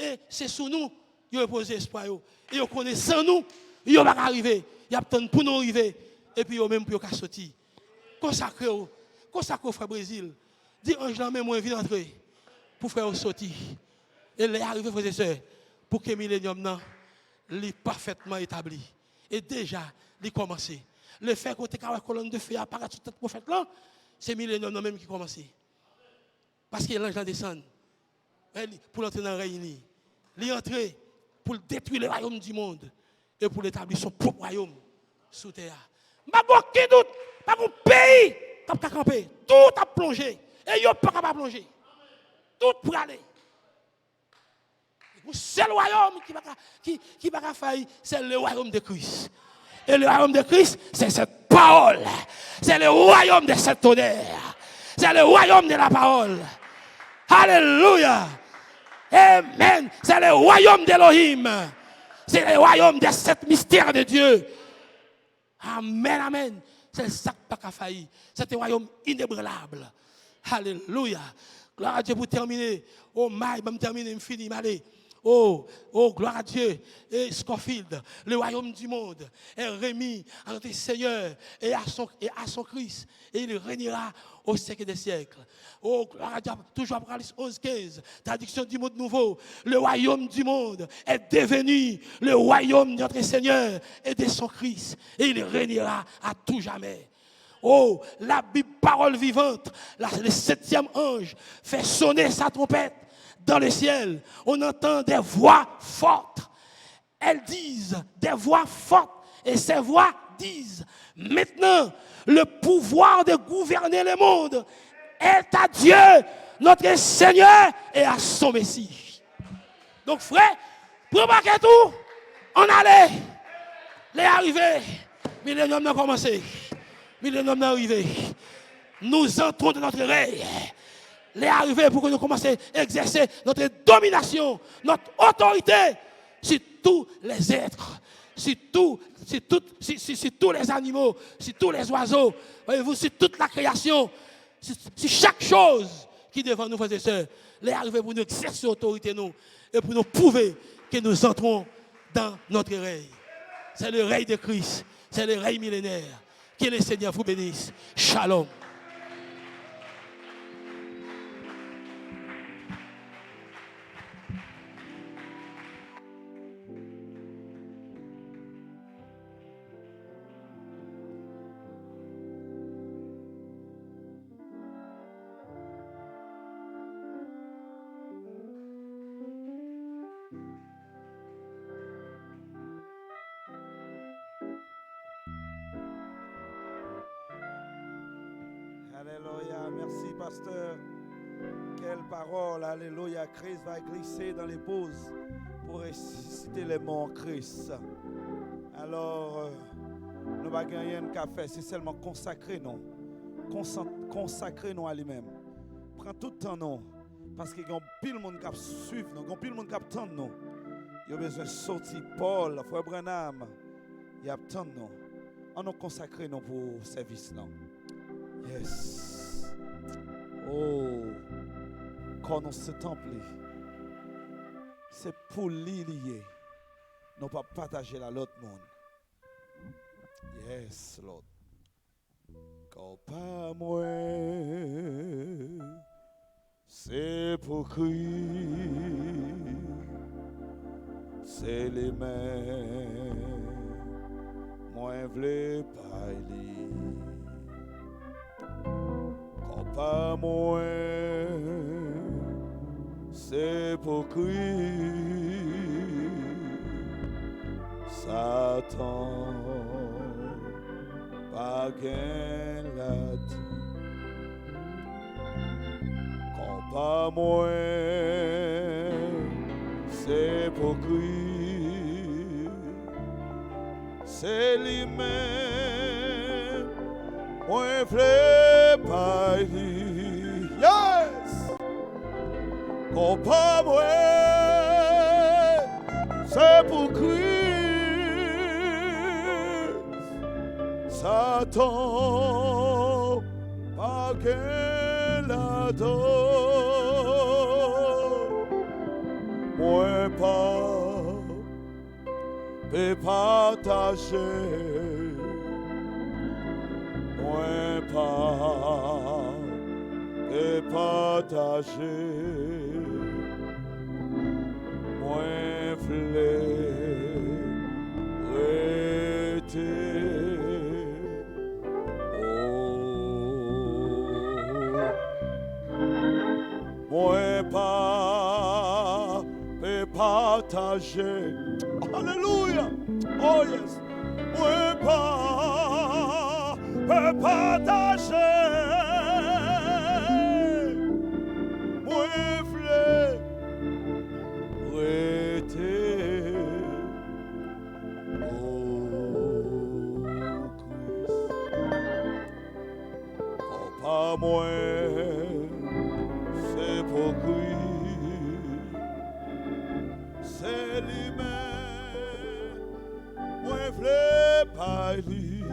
Et c'est sur nous, il repose espoir. Et on connaît sans nous, il va arriver. Il attend pour nous arriver. Et puis il même pour nous sortir. Consacrez au frère Brésil. Dis ange là même moi vient entrer pour faire sortir. Et les arriver frères et sœurs pour que le millénium non est parfaitement établi. Et déjà, il commence. Le fait qu'on ait une colonne de feu apparaître sur cette prophète là, c'est le millénium même qui commence. Parce que l'ange descend pour entrer dans le règne. Il est entré pour détruire le royaume du monde et pour établir son propre royaume sous terre. Pas aucun doute, pas un pays qui a campé. Tout a plongé. Et il n'y a pas capable de plonger. Tout pour aller. Le seul royaume qui va faire, c'est le royaume de Christ. Et le royaume de Christ, c'est cette parole. C'est le royaume de cet honneur. C'est le royaume de la parole. Alléluia. Amen. C'est le royaume d'Elohim. C'est le royaume de cet mystère de Dieu. Amen, amen. C'est ça qui n'a pas failli. C'est un royaume inébranlable. Alléluia. Gloire à Dieu pour terminer. Oh, my, je vais terminer, je finis, allez. Oh, gloire à Dieu. Et Scofield, le royaume du monde est remis à notre Seigneur et à son Christ. Et il régnera au siècle des siècles. Oh, gloire à Dieu. Toujours Apocalypse 11-15, traduction du monde nouveau. Le royaume du monde est devenu le royaume de notre Seigneur et de son Christ. Et il régnera à tout jamais. Oh, la Bible, parole vivante, le 7e ange fait sonner sa trompette dans le ciel. On entend des voix fortes. Elles disent des voix fortes. Et ces voix disent, maintenant, le pouvoir de gouverner le monde est à Dieu, notre Seigneur, et à son Messie. Donc, frère, préparez tout, on allait, les arrivés, millénium n'a commencé, millénium n'a arrivé. Nous entrons dans notre règne, les arrivés pour que nous commencions à exercer notre domination, notre autorité sur tous les êtres. Sur tous les animaux, sur tous les oiseaux, voyez-vous, sur toute la création, sur chaque chose qui devant nous, frères et sœurs, les arriver pour nous exercer l'autorité, nous, et pour nous prouver que nous entrons dans notre règne. C'est le règne de Christ, c'est le règne millénaire. Que le Seigneur vous bénisse. Shalom. Alléluia, merci pasteur. Quelle parole, alléluia. Christ va glisser dans les pauses pour ressusciter les morts en Christ. Alors, nous ne pouvons rien qu'à faire, c'est seulement consacrer nous. Consacrer nous à lui-même. Prends tout le temps nous, parce qu'il y a pile de monde qui suit nous, il y a pile de monde qui attend nous. Il y a besoin de sortir Paul, frère Branham, il y a tant de nous. On nous consacrer nous pour le service là. Yes. Oh, quand on se temple, c'est pour lier. Nous pas partager la l'autre monde. Yes, Lord. Quand pas moi, c'est pour Christ, c'est les mains, moi v'lais pas lui. Pas moi, c'est pour Christ, Satan, pas gain la quand pas moi, c'est pour Christ, c'est lui-même, moi v'lais pas lui. Yes! Quand pas moi, c'est pour Christ, Satan, pas qu'elle adore, moi pas, peut partager, moi pas, peut partager, moi moi pas peut partager. Alléluia. Oh yes. Moi pas peut partager. Moi voulais rester. Oh Christ. Oh pas moi. Pour Christ, c'est lui-même, moi v'lais pas lui,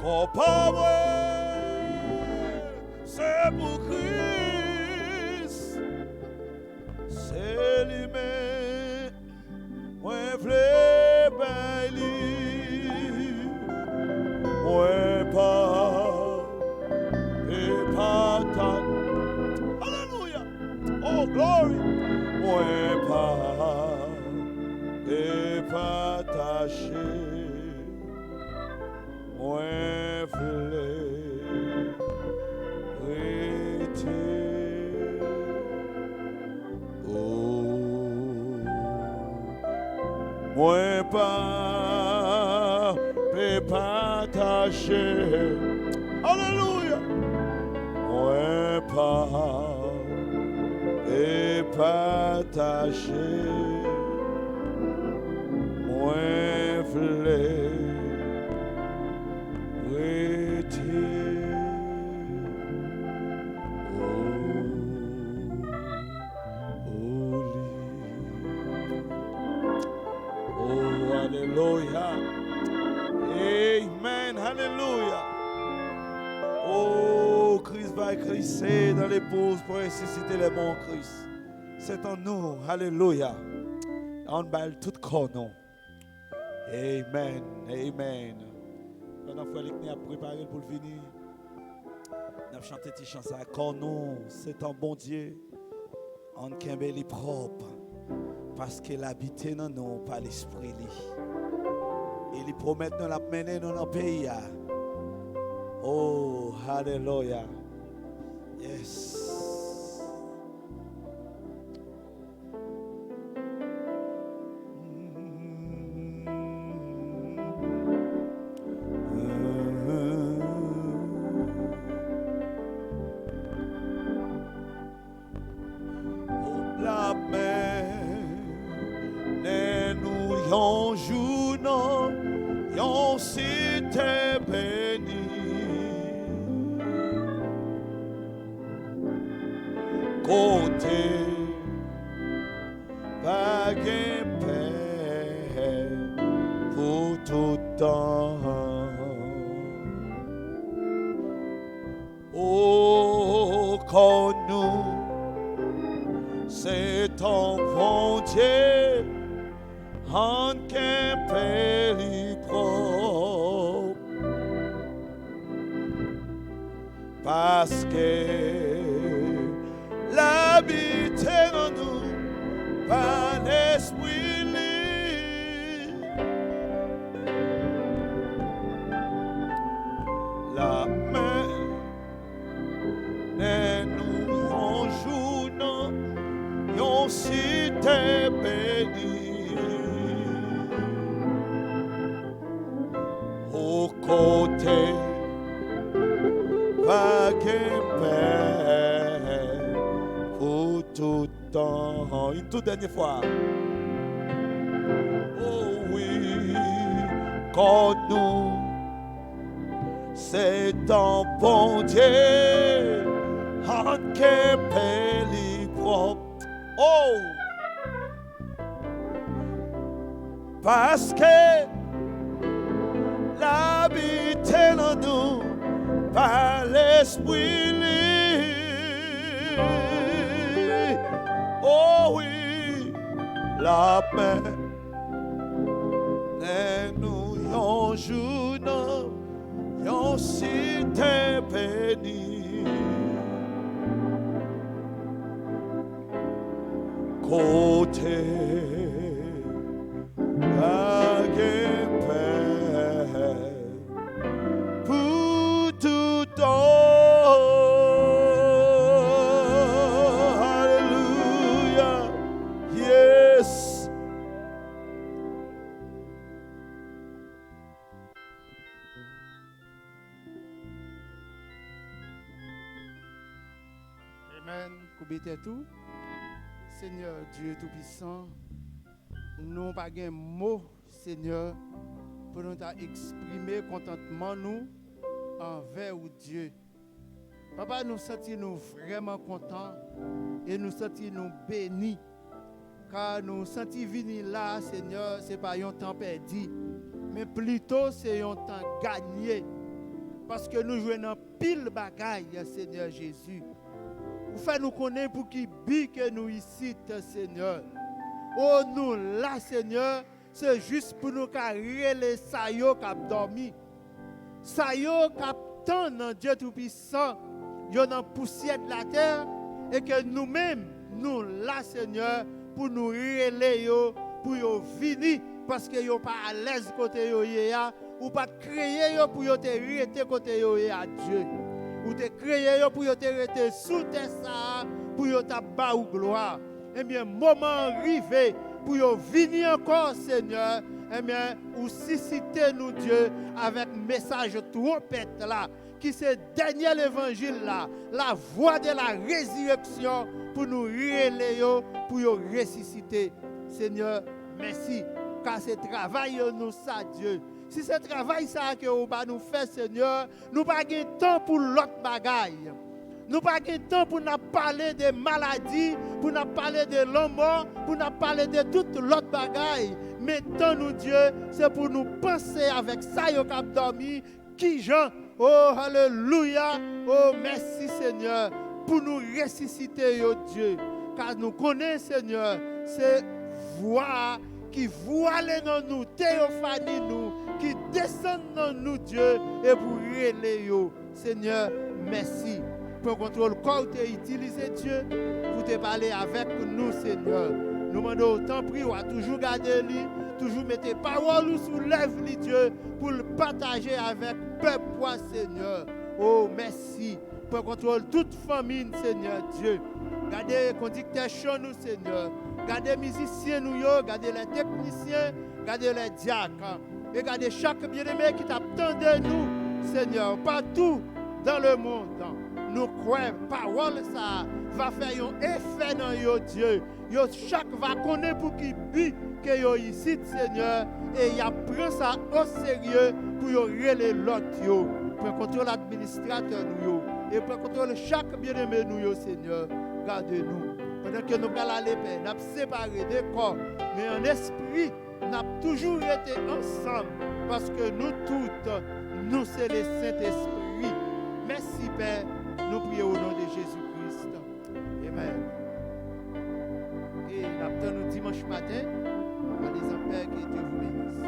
quand pas moi, c'est pour Christ, c'est lui-même, moi v'lais pas lui, moi pas. Alléluia. Oh, glory. Moi pas et partager. Moi pas peut partager. Alléluia. Moi pas peut partager. Moi voulais rester. Oh, alléluia. Amen, alléluia. Oh, Christ va crisser dans l'épouse pour ressusciter les morts, Christ. C'est en nous, alléluia. On balle tout corps, non. Amen, amen. Pendant que Frédéric a préparé pour venir, on a chanté cette chanson. Corps, non, c'est un bon Dieu. On est propre. Parce qu'il habite dans nous par l'esprit. Il lui promet de nous mener dans notre pays. Oh, hallelujah. Yes. La mer, nous yon jour non, yon cité bénie. Côté, pas paix pour tout temps. Oh, quand nous c'est ton bon Dieu, en qu'un pays propre. Parce que l'habité en nous par l'esprit libre. La main n'est nous en jour non. Yon cité bénie au côté vague paix pour tout temps. Une toute dernière fois. Oh oui, quand nous c'est un bon Dieu en que pays propre. Oh, parce que l'habité en nous par l'esprit. Oh oui, la paix et nous yon jour non, yon cité bénie. Côté vague paix pour tout temps. Alléluia. Yes. Amen. Koubite tout. Seigneur Dieu Tout-Puissant, nous n'avons pas un mot, Seigneur, pour nous exprimer contentement nous envers Dieu. Papa, nous sentons vraiment contents et nous sentons bénis, car nous sentons venir là, Seigneur, ce n'est pas un temps perdu, mais plutôt c'est un temps gagné, parce que nous jouons dans pile bagaille, Seigneur Jésus. Vous faites nous connaître pour qui bi que nous ici, Seigneur. Oh, nous là, Seigneur, c'est juste pour nous carrer les saillots qui ont dormi. Saillots qui attendent dans Dieu Tout-Puissant, dans la poussière de la terre, et que nous-mêmes, nous là, Seigneur, pour nous relayer, pour venir, parce que nous pas à l'aise côté ou pas créer pour te rester côté à Dieu. Ou te créer pour te rester sous tes ça pour ta ba ou gloire. Eh bien moment arrivé pour venir encore, Seigneur, eh bien, ou susciter nous, Dieu, avec message trompette là, qui c'est dernier évangile là, la voix de la résurrection pour nous relayer, pour nous ressusciter. Seigneur, merci, car ce travail nous ça, Dieu. Si ce travail ça que nous fait, Seigneur, nous n'avons pas de temps pour l'autre bagaille. Nous n'avons pas de temps pour nous parler de maladies, pour nous parler de l'homme, pour nous parler de toute l'autre bagaille. Mais tant nous, Dieu, c'est pour nous penser avec ça, yo cap dormi, qui Jean. Oh, alléluia. Oh, merci, Seigneur, pour nous ressusciter, yo Dieu. Car nous connaissons, Seigneur, c'est voix qui voile dans nous, théophanie nous, qui descend dans nous, Dieu, et pour relayer, Seigneur, merci. Pour contrôle corps tu utilisé, Dieu, pour te parler avec nous, Seigneur. Nous demandons autant prier, à toujours garder lui, toujours mettre parole sous lèvres, Dieu, pour le partager avec le peuple, Seigneur. Oh, merci. Pour contrôle toute famille, Seigneur Dieu. Gardez les conducteurs chez nous, Seigneur. Gardez les musiciens, nous, gardez les techniciens, gardez les diacres. Et gardez chaque bien-aimé qui t'attend de nous, Seigneur, partout dans le monde. Nous croyons, parole ça va faire un effet dans yo Dieu. Yo chaque va connaître pour qui but que yo ici, Seigneur, et il prend ça au sérieux pour yo relayer l'autre yo, pour contrôler l'administrateur nous et pour contrôler chaque bien-aimé nous, Seigneur. Garde-nous. Pendant que nous allons aller, nous avons séparé des corps, mais en esprit, nous avons toujours été ensemble parce que nous toutes, nous c'est le Saint-Esprit. Merci, Père. Nous prions au nom de Jésus-Christ. Amen. Et nous attendons dimanche matin. Allez en paix, que Dieu vous bénisse.